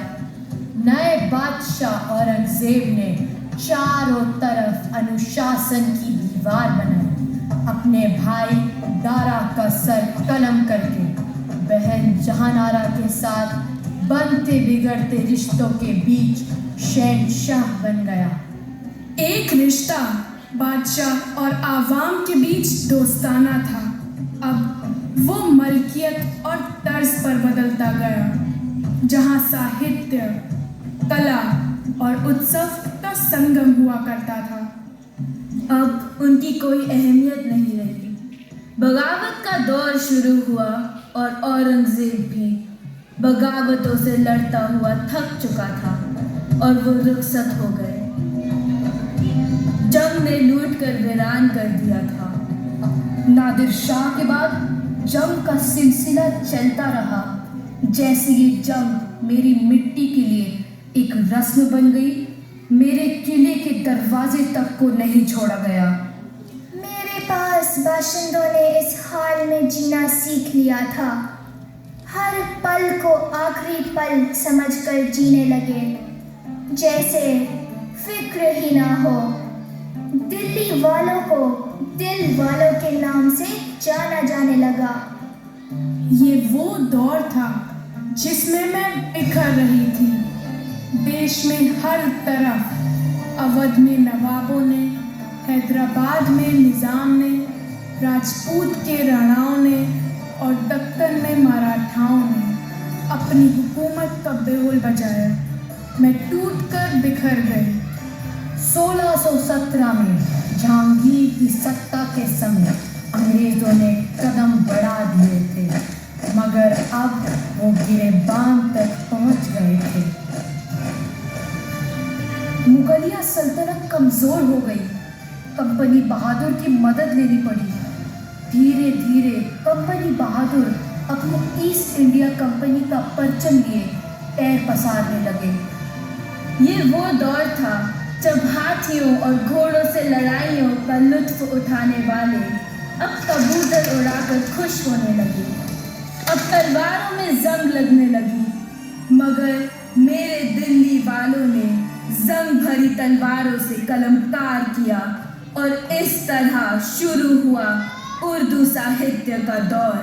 Speaker 3: नए बादशाह औरंगजेब ने चारों तरफ अनुशासन की दीवार बनाई। अपने भाई दारा का सर कलम करके बहन जहानारा के साथ बनते बिगड़ते रिश्तों के बीच शहंशाह बन गया।
Speaker 7: एक रिश्ता बादशाह और आवाम के बीच दोस्ताना था, अब वो मलकियत और तर्ज पर बदलता गया। जहां साहित्य, कला और उत्सव का संगम हुआ करता था,
Speaker 1: अब उनकी कोई अहमियत नहीं रही। बगावत का दौर शुरू हुआ और औरंगजेब भी बगावतों से लड़ता हुआ थक चुका था और वो रुखसत हो गए। जंग ने लूट कर वीरान कर दिया था।
Speaker 2: नादिर शाह के बाद जंग का सिलसिला चलता रहा। जैसे ये जंग मेरी मिट्टी के लिए एक रस्म बन गई, मेरे किले के दरवाजे तक को नहीं छोड़ा गया। मेरे पास बाशिंदों ने इस हाल में जीना सीख लिया था। हर पल को आखिरी पल समझकर जीने लगे, जैसे फिक्र ही ना हो। दिल्ली वालों को दिल वालों के नाम से जाना जाने लगा।
Speaker 7: ये वो दौर था जिसमें मैं बिखर रही थी। देश में हर तरफ अवध में नवाबों ने, हैदराबाद में निज़ाम ने, राजपूत के राणाओं ने और दक्कन में मराठाओं ने अपनी हुकूमत का बिगुल बजाया। मैं टूटकर बिखर गई।
Speaker 3: 1617 में जहांगीर की सत्ता के समय अंग्रेजों ने कदम बढ़ा दिए थे, मगर अब वो गिरेबान तक पहुंच गए थे। मुगलिया सल्तनत कमजोर हो गई। कंपनी बहादुर की मदद लेनी पड़ी। धीरे धीरे कंपनी बहादुर अपनी ईस्ट इंडिया कंपनी का परचम लिए पैर पसारने लगे।
Speaker 1: ये वो दौर था जब हाथियों और घोड़ों से लड़ाइयों का लुत्फ उठाने वाले अब कबूतर उड़ाकर खुश होने लगे। अब तलवारों में जंग लगने लगी, मगर मेरे दिल्ली वालों ने जंग भरी तलवारों से कलमकार किया और इस तरह शुरू हुआ उर्दू साहित्य का दौर।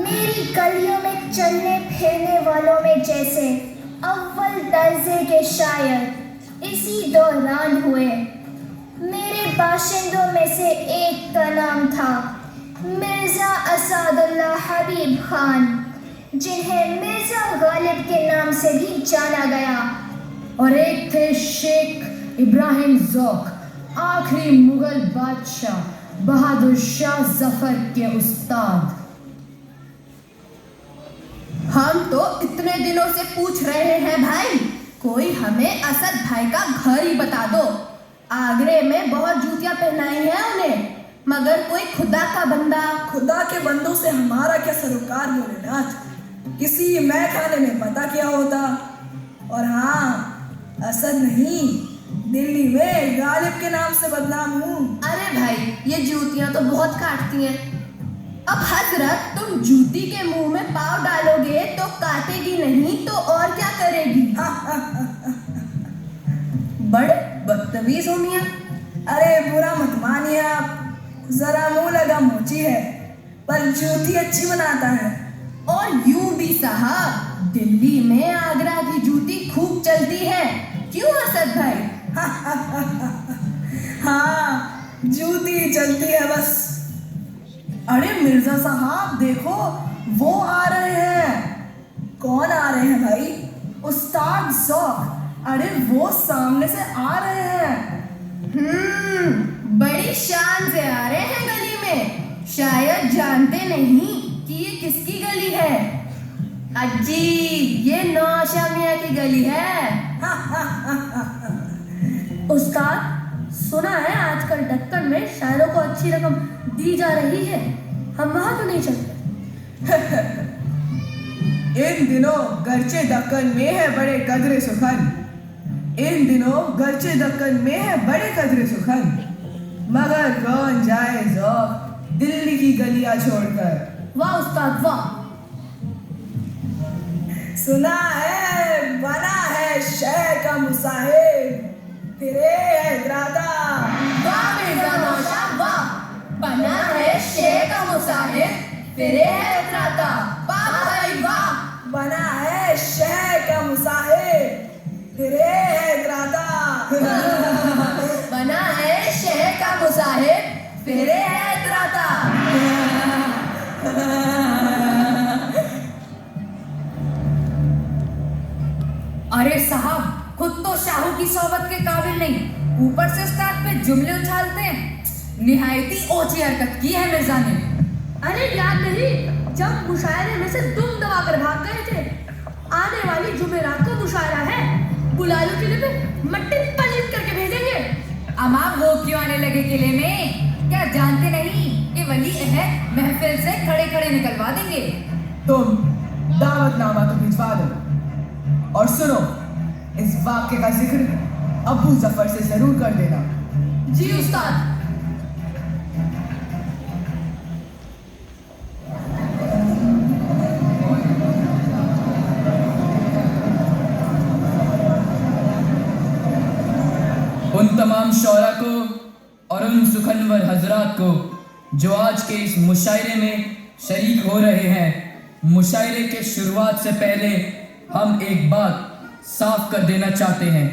Speaker 2: मेरी गलियों में चलने फिरने वालों में जैसे अव्वल दर्जे के शायर इसी दौरान हुए। मेरे बाशिंदों में से एक का नाम था मिर्ज़ा असादुल्लाह हबीब खान, जिन्हें मिर्ज़ा गालिब के नाम से भी जाना गया।
Speaker 3: और एक थे शेख इब्राहिम ज़ौक़, आखिरी मुगल बादशाह बहादुर शाह जफर के उस्ताद।
Speaker 6: हम तो इतने दिनों से पूछ रहे हैं भाई, कोई हमें असद भाई का घर ही बता दो। आगरे में बहुत जूतियां पहनाई हैं उन्हें, मगर कोई खुदा का बंदा।
Speaker 11: खुदा के बंदों से हमारा क्या सरोकार भोलेनाथ, किसी मैं खाने में पता क्या होता। और हाँ, असद नहीं, दिल्ली में गालिब के नाम से बदनाम हूँ।
Speaker 6: अरे भाई, ये जूतियां तो बहुत काटती हैं। अब हजरत, तुम जूती के मुंह में पाँव डालोगे तो काटेगी नहीं तो और क्या करेगी?
Speaker 11: बड़े बदतमीज हो मियां। अरे बुरा मत मानिए आप, जरा मुंह लगा मोची है, पर जूती अच्छी बनाता है।
Speaker 6: और यूं भी साहब, दिल्ली में आगरा की जूती खूब चलती है, क्यों असद भाई?
Speaker 11: हाँ, जूती चलती है बस।
Speaker 6: अरे मिर्जा साहब देखो, वो आ रहे हैं।
Speaker 11: कौन आ रहे हैं भाई?
Speaker 6: उस्ताद ज़ौक़। अरे वो सामने से आ रहे हैं। बड़ी शान से आ रहे हैं गली में। शायद जानते नहीं कि ये किसकी गली है। अजी, ये नौशा मियां की गली है।
Speaker 2: उस्ताद,
Speaker 12: सुना है आजकल दक्कन में शायरों को अच्छी रकम दी जा रही है, हम वहां तो नहीं चलते।
Speaker 11: इन दिनों गर्चे दक्कन में है बड़े कदरे सुखन, इन दिनों गर्चे दक्कन में है बड़े कदरे सुखन, मगर कौन जाए ज़ौक़ दिल्ली की गलियां छोड़कर।
Speaker 3: वाह उस्ताद वाह।
Speaker 11: सुना है बना है शहर का मुसाहिब, फिरे है इरादा।
Speaker 3: वाह मिर्जा नौशाद वाह। बना है शेर का मुसाहिब, फिरे है इतराता। वाह भाई वाह।
Speaker 11: बना है शहर का मुसाहिब, फिरे है इरादा।
Speaker 3: बना है शहर का मुसाहिब, फिरे है इतराता। अरे साहब, खुद तो शाहू की सोबत के काबिल नहीं, ऊपर से उस्ताद पे जुमले उछालते हैं। निहायती ओछी हरकत की है मिर्जा ने।
Speaker 12: अरे याद नहीं, जब मुशायरे में से दुम दबा कर भाग गए थे। आने वाली जुमेरात को मुशायरा है, बुला लो किले पे, मट्टी पलीत करके भेजेंगे।
Speaker 3: अमाम वो क्यों आने लगे किले में? क्या जानते नहीं कि वली अहद महफिल से खड़े खड़े निकलवा देंगे।
Speaker 11: तुम दावतनामा तो भिजवा दो, और सुनो, इस वाक्य का जिक्र अबू जफर से जरूर कर देना।
Speaker 3: जी उस्ताद।
Speaker 13: उन तमाम शौरा को और उन सुखनवर हजरात को जो आज के इस मुशायरे में शरीक हो रहे हैं, मुशायरे के शुरुआत से पहले हम एक बात साफ कर देना चाहते हैं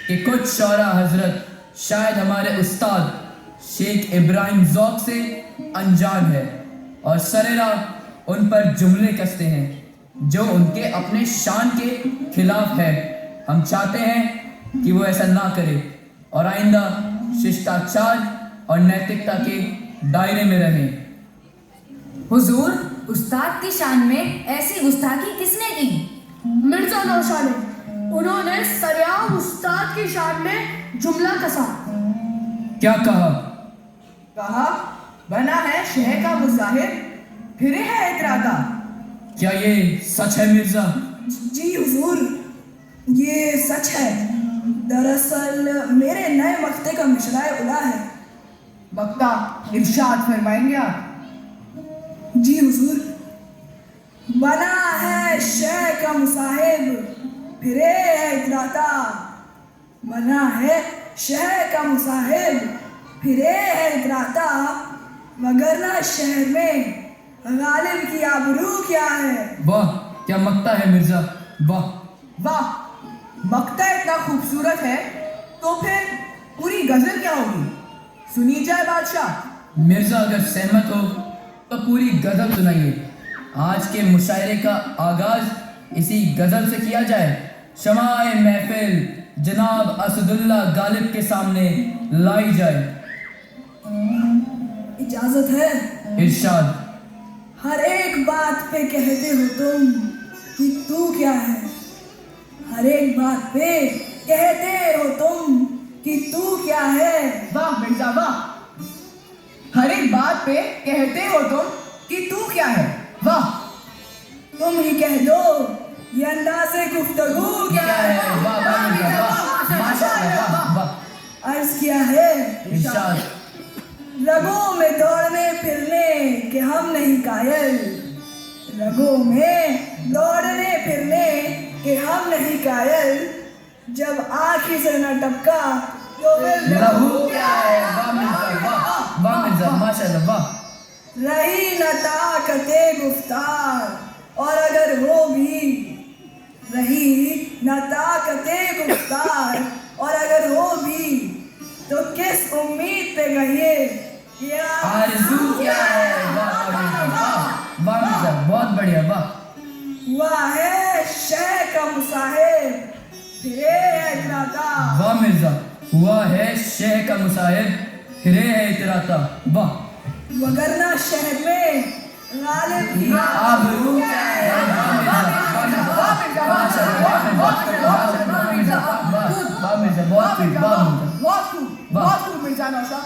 Speaker 13: कि कुछ शौरा हजरत शायद हमारे उस्ताद शेख इब्राहिम ज़ौक़ से अनजान है और सरेरा उन पर जुमले कसते हैं जो उनके अपने शान के खिलाफ है। हम चाहते हैं कि वो ऐसा ना करे और आइंदा शिष्टाचार और नैतिकता के दायरे में रहें।
Speaker 3: हुजूर, उस्ताद की शान में ऐसी गुस्ताखी किसने की?
Speaker 12: मिर्जा नौशाद ने, उन्होंने सरेआम उस्ताद की शान में जुमला कसा।
Speaker 13: क्या कहा?
Speaker 11: कहा बना है शहर का मुसाहिब, फिरे है इतराता।
Speaker 13: क्या ये सच है मिर्जा?
Speaker 11: जी हुजूर, ये सच है। दरअसल मेरे नए मक्ते का मिशराए उला है। मक्ता इरशाद फरमाएंगे आप? जी हुजूर। बना है शहर का मुसाहिब, फिरे है इतराता। बना है शहर का मुसाहिब, फिरे है इतराता। मगर ना शहर में गालिब की आबरू क्या है।
Speaker 13: वाह, क्या मक्ता है मिर्जा, वाह
Speaker 11: वाह। मक्ता इतना खूबसूरत है तो फिर पूरी गजल क्या होगी? सुनी जाए बादशाह।
Speaker 13: मिर्जा अगर सहमत हो तो पूरी गजल सुनाइए। आज के मुशायरे का आगाज इसी गजल से किया जाए। शमाए महफिल जनाब असदुल्ला गालिब के सामने लाई जाए।
Speaker 11: इजाजत है?
Speaker 13: इरशाद।
Speaker 11: हर एक बात पे कहते हो तुम कि तू क्या है। हर एक बात पे कहते हो तुम कि तू क्या है। वाह मिर्जा वाह। हर एक बात पे कहते हो तुम कि तू क्या है। वाह। तुम ही कह दो ये अंदाज़े गुफ्तगू क्या है।
Speaker 13: वाह वाह मिर्जा वाह, माशाअल्लाह वाह वाह।
Speaker 11: अर्ज किया है
Speaker 13: इरशाद।
Speaker 11: रगों में दौड़ने फिरने के हम नहीं कायल। रगों में दौड़ने फिरने के हम नहीं कायल। जब आँखी से न टपका तो फिर
Speaker 13: लहू क्या है। वाह मिर्जा वाह, वाह मिर्जा माशाअल्लाह वाह।
Speaker 11: रही न ताकते गुफ्तार और अगर वो भी रही न ताकते गुफ्तार और अगर वो भी तो किस उम्मीद पे कहिए ये
Speaker 13: आरज़ू क्या है। वाह मिर्जा वाह, वाह मिर्जा बहुत बढ़िया वाह।
Speaker 11: हुआ है शहर का मुसाहिब, फिरे है इतराता।
Speaker 13: वाह मिर्जा, हुआ है शहर का मुसाहिब, फिरे है इतराता। वाह।
Speaker 11: वगरना शहर में गालिब की
Speaker 13: आबरू क्या है। वाह मिर्जा, वाह मिर्जा, वाह मिर्जा, वाह मिर्जा, वाह मिर्जा, बहुत खूब, वाह मिर्जा, बहुत खूब।
Speaker 5: मिर्जा नौशा।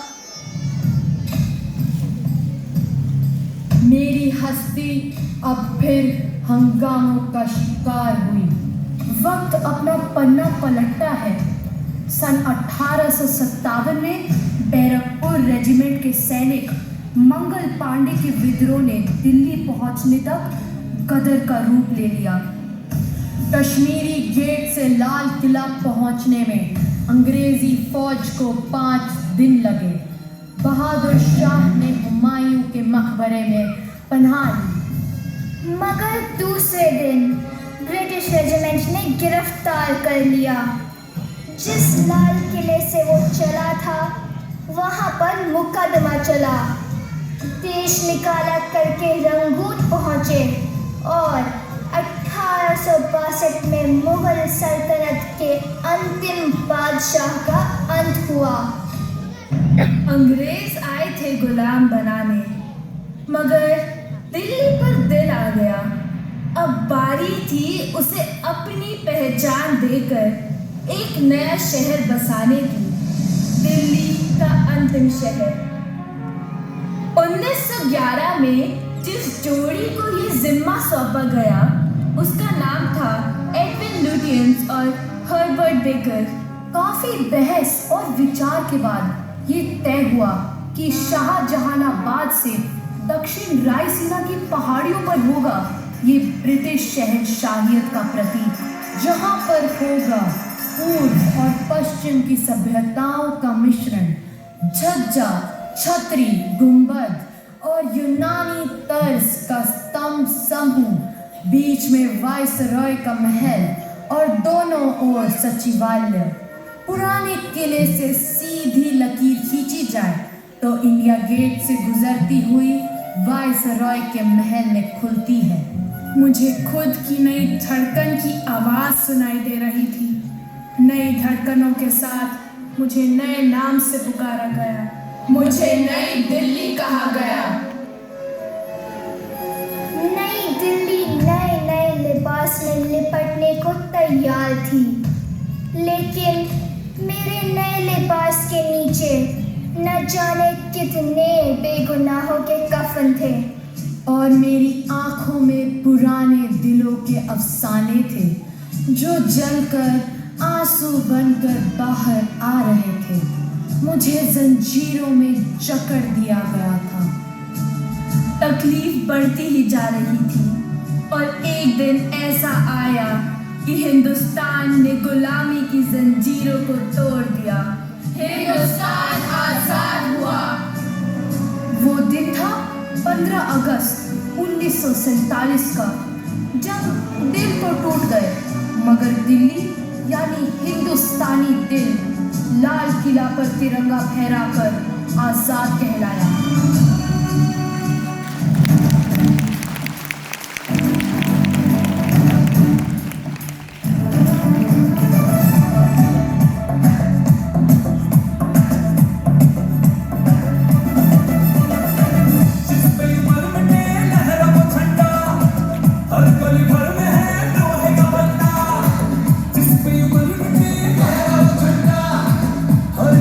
Speaker 3: मेरी हस्ती अब फिर हंगामों का शिकार हुई। वक्त अपना पन्ना पलटता है। सन 1857 में बैरकपुर रेजिमेंट के सैनिक मंगल पांडे के विद्रोह ने दिल्ली पहुंचने तक गदर का रूप ले लिया। कश्मीरी गेट से लाल किला पहुंचने में अंग्रेजी फौज को 5 दिन लगे। बहादुर शाह ने हुमायूं के मकबरे में पनाह ली,
Speaker 2: मगर दूसरे दिन ब्रिटिश रेजिमेंट ने गिरफ्तार कर लिया। जिस लाल किले से वो चला था वहां पर मुकदमा चला। देश निकाला करके रंगून पहुंचे और 1862 में मुगल सल्तनत के अंतिम बादशाह का अंत हुआ।
Speaker 1: अंग्रेज आए थे गुलाम बनाने, मगर दिल्ली पर दिल आ गया। अब बारी थी उसे अपनी पहचान देकर एक नया शहर बसाने की, दिल्ली का अंतिम शहर। 1911 में जिस जोड़ी को ये जिम्मा सौंपा गया उसका नाम था एडविन लुटियंस और हर्बर्ट बेकर।
Speaker 3: काफी बहस और विचार के बाद ये तय हुआ कि शाहजहानाबाद से दक्षिण रायसीना की पहाड़ियों पर होगा ये ब्रिटिश शहंशाहियत का प्रतीक, जहां पर होगा पूर्व और पश्चिम की सभ्यताओं का मिश्रण। छज्जा, छतरी, गुंबद और यूनानी तर्ज का स्तंभ समूह, बीच में वायसरॉय का महल और दोनों ओर सचिवालय। पुराने किले से सीधी लकीर खींची जाए तो इंडिया गेट से गुजरती हुई वायसरॉय के महल में खुलती है।
Speaker 7: मुझे खुद की नई धड़कन की आवाज़ सुनाई दे रही थी। नई धड़कनों के साथ मुझे नए नाम से पुकारा गया।
Speaker 5: मुझे नई दिल्ली कहा गया।
Speaker 2: नई दिल्ली नए नए लिबास में लिपटने को तैयार थी, लेकिन मेरे नए लिबास के नीचे न जाने कितने बेगुनाहों के कफन थे
Speaker 3: और मेरी आंखों में पुराने दिलों के अफसाने थे जो जलकर आंसू बनकर बाहर आ रहे थे। मुझे जंजीरों में जकड़ दिया गया था।
Speaker 1: तकलीफ बढ़ती ही जा रही थी और एक दिन ऐसा आया कि हिंदुस्तान ने गुलामी की जंजीरों को तोड़ दिया।
Speaker 5: हिंदुस्तान आजाद हुआ।
Speaker 3: वो दिन था 15 अगस्त 1947 का, जब दिल तो टूट गए मगर दिल्ली यानी हिंदुस्तानी दिल लाल किला पर तिरंगा फहराकर आजाद कहलाया।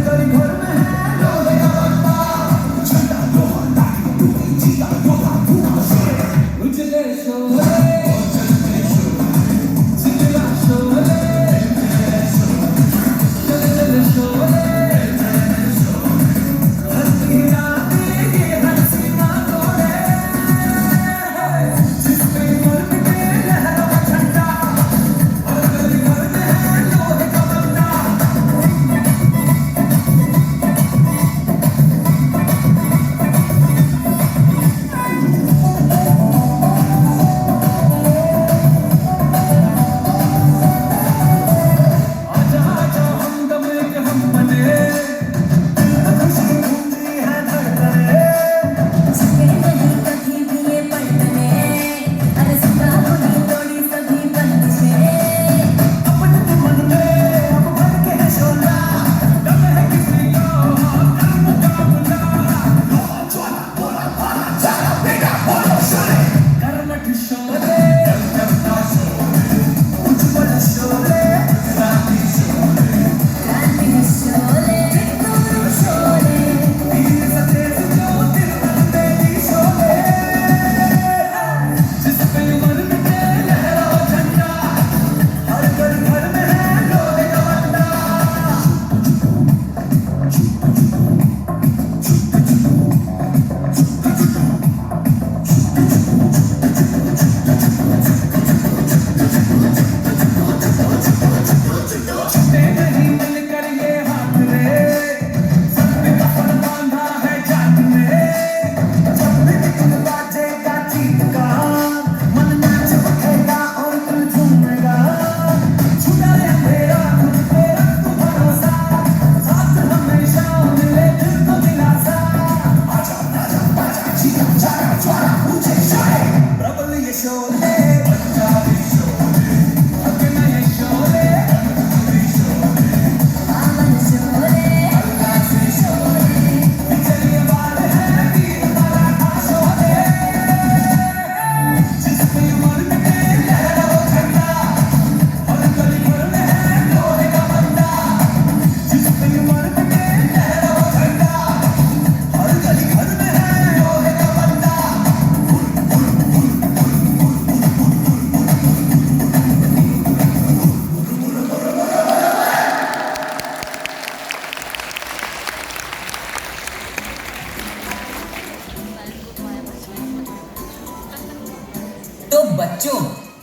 Speaker 10: हर घर में है लोहे का बंदा, झंडा लोहा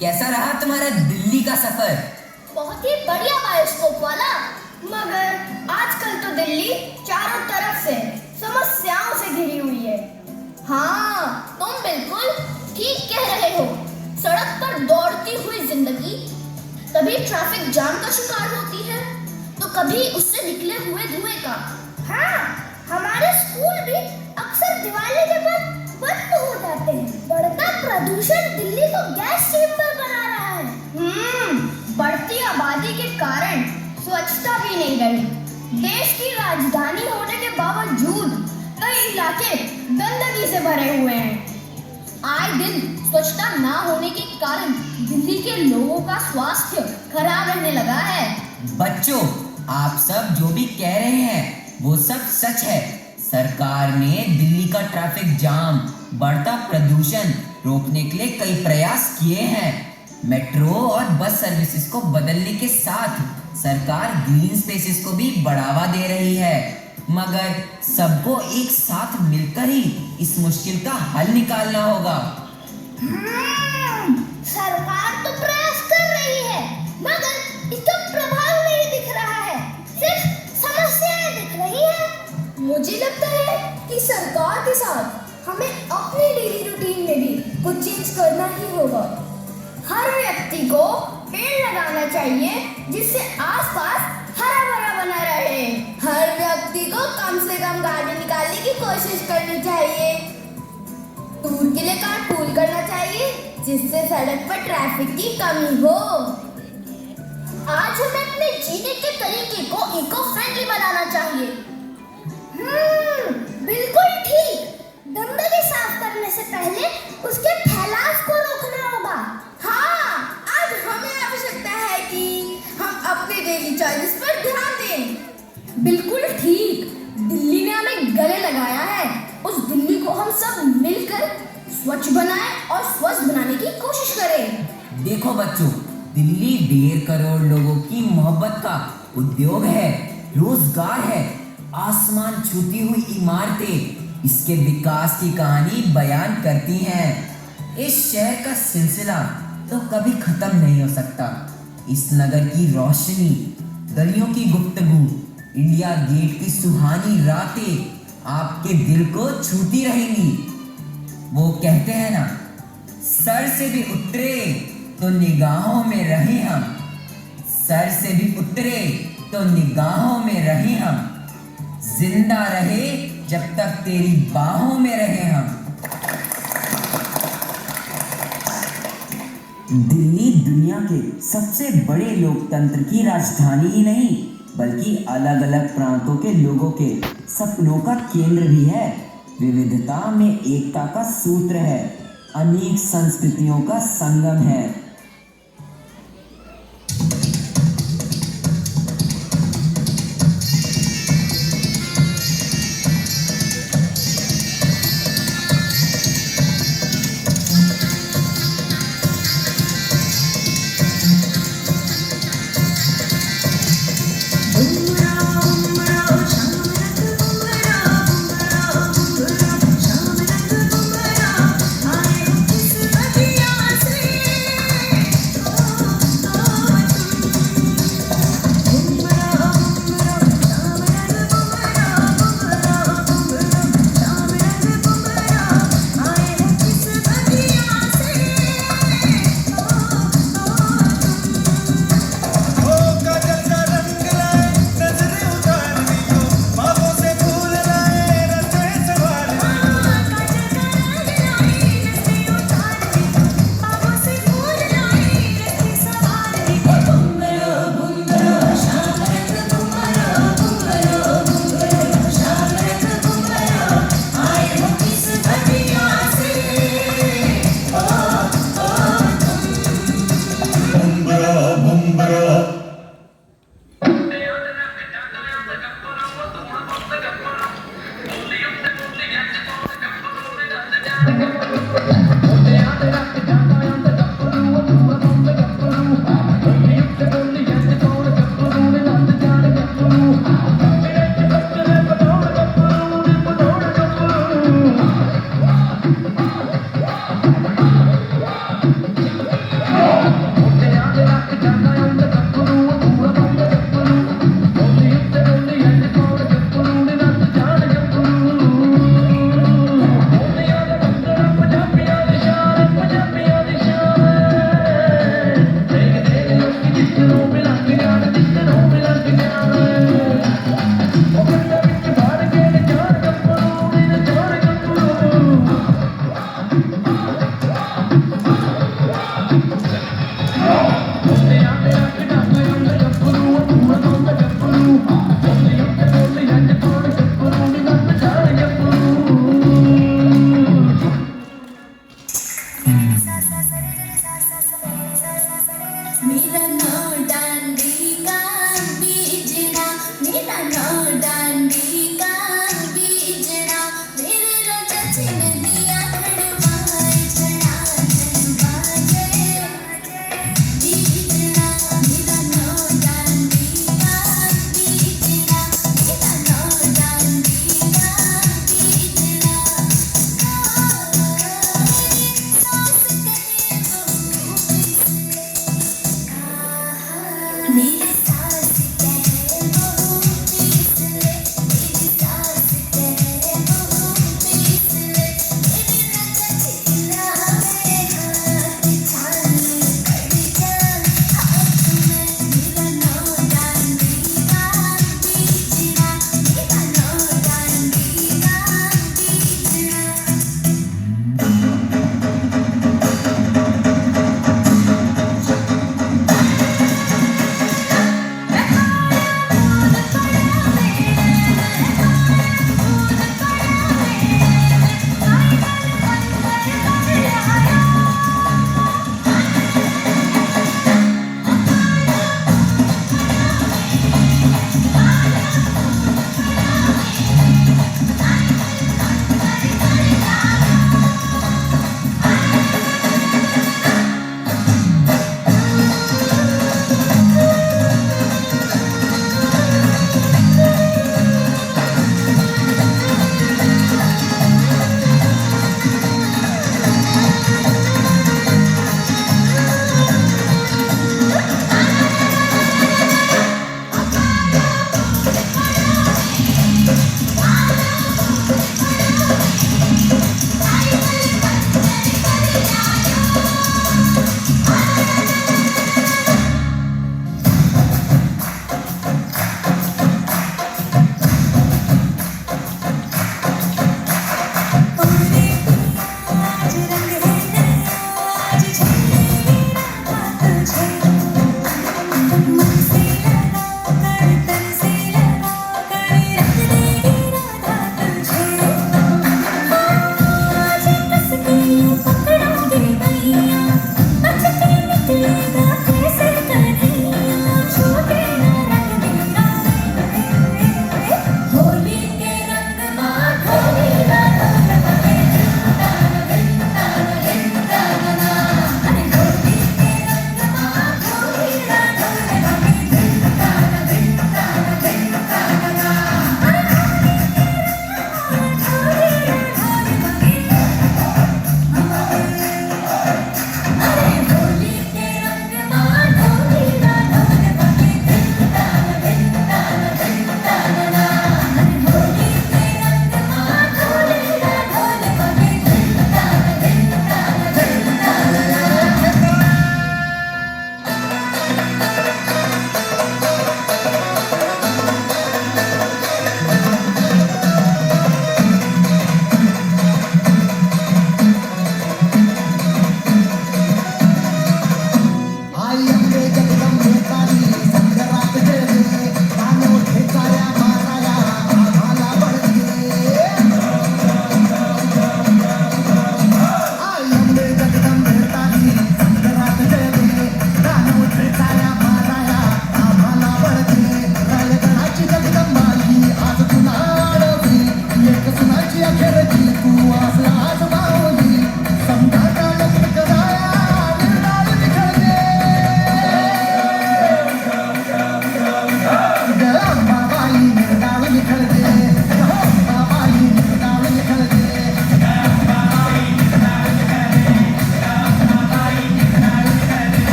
Speaker 4: कैसा रहा तुम्हारा दिल्ली का सफर?
Speaker 2: बहुत ही बढ़िया बायोस्कोप वाला। मगर आजकल तो दिल्ली चारों तरफ से समस्याओं से घिरी हुई है। हाँ, तुम बिल्कुल ठीक कह रहे हो। सड़क पर दौड़ती हुई जिंदगी कभी ट्रैफिक जाम का शिकार होती है तो कभी उससे निकले हुए धुएं का। हाँ, हमारे स्कूल भी अक्सर दिवाली के बाद बंद हो जाते हैं। बढ़ता प्रदूषण दिल्ली को गैस चेंबर बना रहा है। बढ़ती आबादी के कारण स्वच्छता भी नहीं रही। देश की राजधानी होने के बावजूद कई इलाके गंदगी से भरे हुए हैं। आए दिन स्वच्छता ना होने के कारण दिल्ली के लोगों का स्वास्थ्य खराब रहने लगा है।
Speaker 4: बच्चों, आप सब जो भी कह रहे हैं वो सब सच है। सरकार ने दिल्ली का ट्रैफिक जाम, बढ़ता प्रदूषण रोकने के लिए कई प्रयास किए हैं। मेट्रो और बस सर्विसेज को बदलने के साथ सरकार ग्रीन स्पेसेस को भी बढ़ावा दे रही है। मगर सबको एक साथ मिलकर ही इस मुश्किल का हल निकालना होगा।
Speaker 2: सरकार तो प्रयास कर रही है मगर इसका प्रभाव नहीं दिख रहा है, सिर्फ समस्याएं दिख रही है।
Speaker 6: मुझे लगता है कि सरकार के साथ हमें अपनी डेली रूटीन में भी कुछ चेंज करना ही होगा।
Speaker 2: हर व्यक्ति को पेड़ लगाना चाहिए जिससे आसपास हरा भरा बना रहे।
Speaker 6: हर व्यक्ति को कम से कम गाड़ी निकालने की कोशिश करनी चाहिए। टूर के लिए कारपूल करना चाहिए जिससे सड़क पर ट्रैफिक की कमी हो।
Speaker 2: आज हमें अपने जीने के तरीके को इको फ्रेंडली बनाना चाहिए। बिल्कुल ठीक। गंदगी साफ करने से पहले उसके फैलाव को रोकना होगा।
Speaker 6: हाँ, आज हमें आवश्यकता है कि हम अपने डेली चॉइसेस पर ध्यान दें।
Speaker 12: बिल्कुल ठीक। दिल्ली ने हमें गले लगाया है। उस दिल्ली को हम सब मिलकर स्वच्छ बनाएं और स्वस्थ बनाने की कोशिश करें।
Speaker 4: देखो बच्चों, दिल्ली 1.5 करोड़ लोगों की मोहब्बत का उद्योग है, रोजगार है, आसमान छूती हुई इमारतें इसके विकास की कहानी बयान करती हैं। इस शहर का सिलसिला तो कभी खत्म नहीं हो सकता। इस नगर की रोशनी, गलियों की गुफ्तगू, इंडिया गेट की सुहानी रातें आपके दिल को छूती रहेंगी। वो कहते हैं ना, सर से भी उतरे तो निगाहों में रहे हम, सर से भी उतरे तो निगाहों में रहे हम, जिंदा रहे जब तक तेरी बाहों में रहे हम। दिल्ली दुनिया के सबसे बड़े लोकतंत्र की राजधानी ही नहीं बल्कि अलग अलग प्रांतों के लोगों के सपनों का केंद्र भी है। विविधता में एकता का सूत्र है, अनेक संस्कृतियों का संगम है।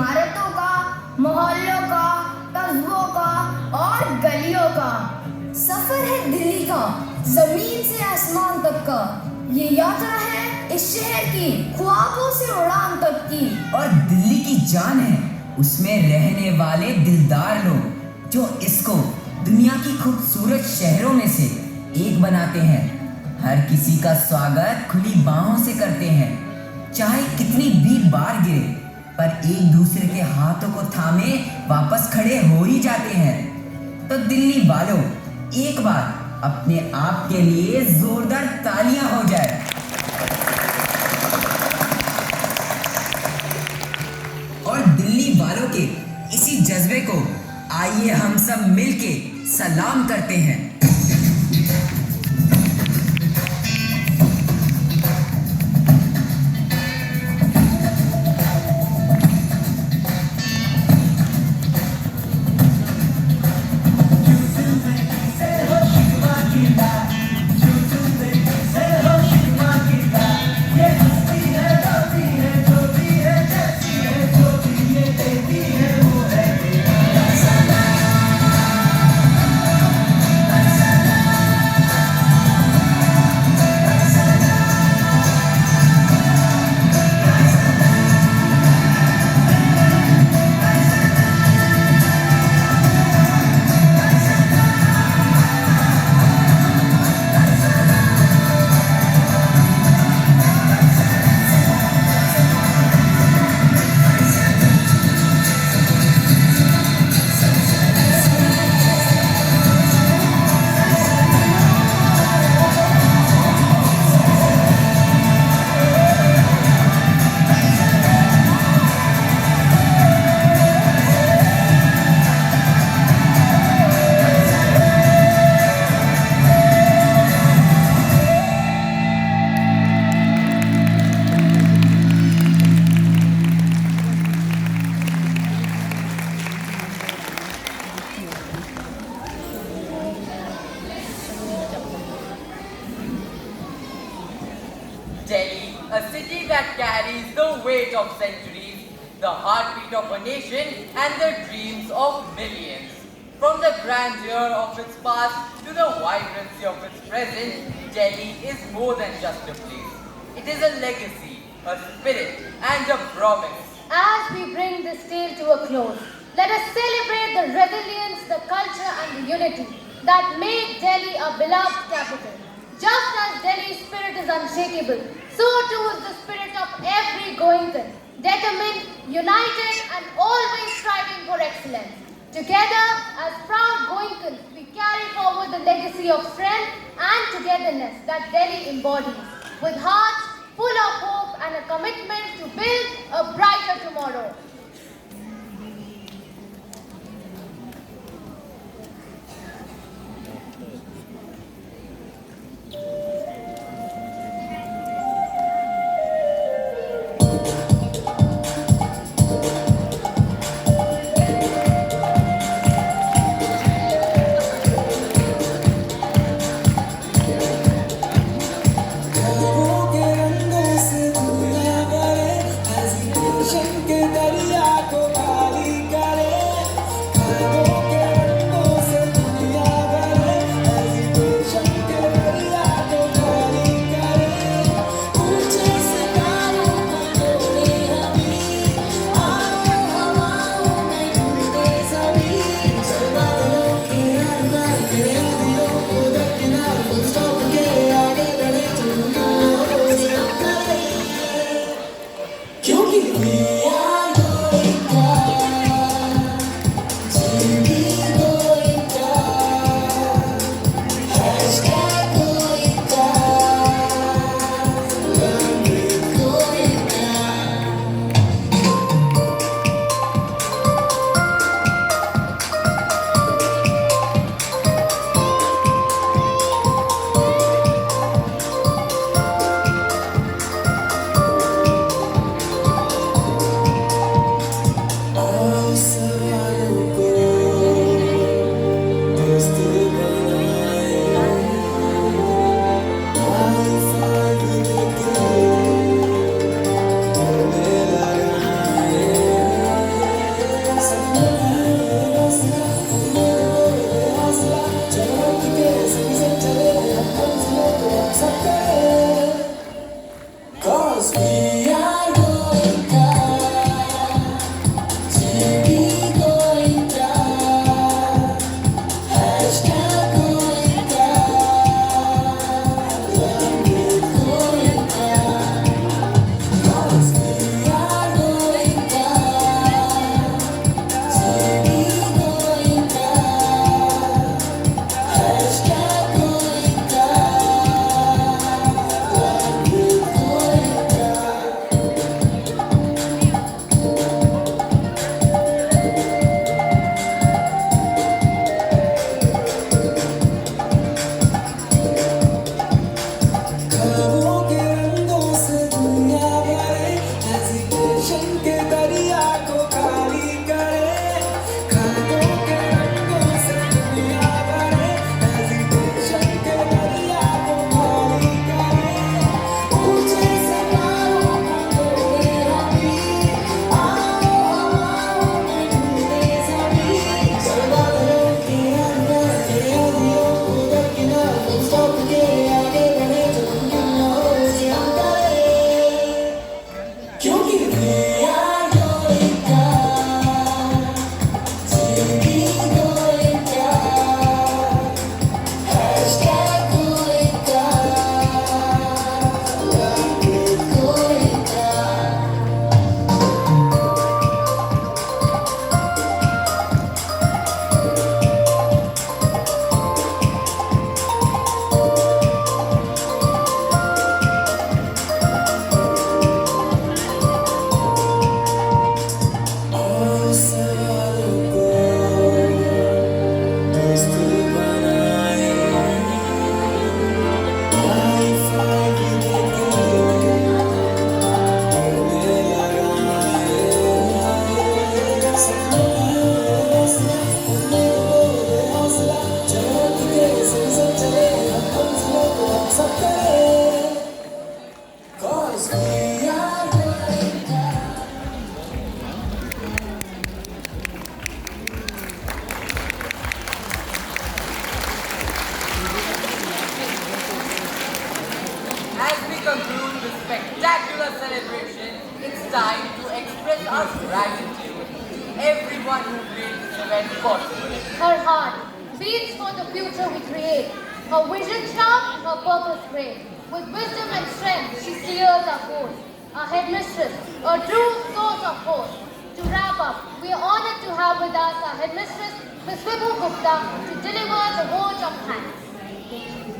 Speaker 2: इमारतों का, मोहल्लों का, कस्बों का और गलियों का।
Speaker 6: सफर है दिल्ली का, जमीन से आसमान तक का। ये यात्रा है इस शहर की, ख्वाबों से उड़ान तक की।
Speaker 4: और दिल्ली की जान है उसमें रहने वाले दिलदार लोग जो इसको दुनिया की खूबसूरत शहरों में से एक बनाते हैं। हर किसी का स्वागत खुली बाहों से करते हैं, चाहे कितनी भी बार गिरे पर एक दूसरे के हाथों को थामे वापस खड़े हो ही जाते हैं। तो दिल्ली वालों, एक बार अपने आप के लिए जोरदार तालियां हो जाए। और दिल्ली वालों के इसी जज्बे को आइए हम सब मिलके सलाम करते हैं।
Speaker 14: Delhi, a city that carries the weight of centuries, the heartbeat of a nation, and the dreams of millions. From the grandeur of its past to the vibrancy of its present, Delhi is more than just a place. It is a legacy, a spirit, and a promise.
Speaker 12: As we bring this tale to a close, let us celebrate the resilience, the culture and the unity that make Delhi a beloved capital. Just as Delhi's spirit is unshakable, so too is the spirit of every Goenkan, determined, united and always striving for excellence. Together, as proud Goenkans, we carry forward the legacy of strength and togetherness that Delhi embodies, with hearts full of hope and a commitment to build a brighter tomorrow.
Speaker 14: conclude this spectacular celebration, it's time to express our gratitude to everyone who made this event possible.
Speaker 12: Her heart beats for the future we create. Her vision sharp, her purpose great. With wisdom and strength, she steers our course. Our headmistress, a true source of hope. To wrap up, we are honored to have with us our headmistress, Ms. Vibhu Gupta, to deliver the vote of thanks.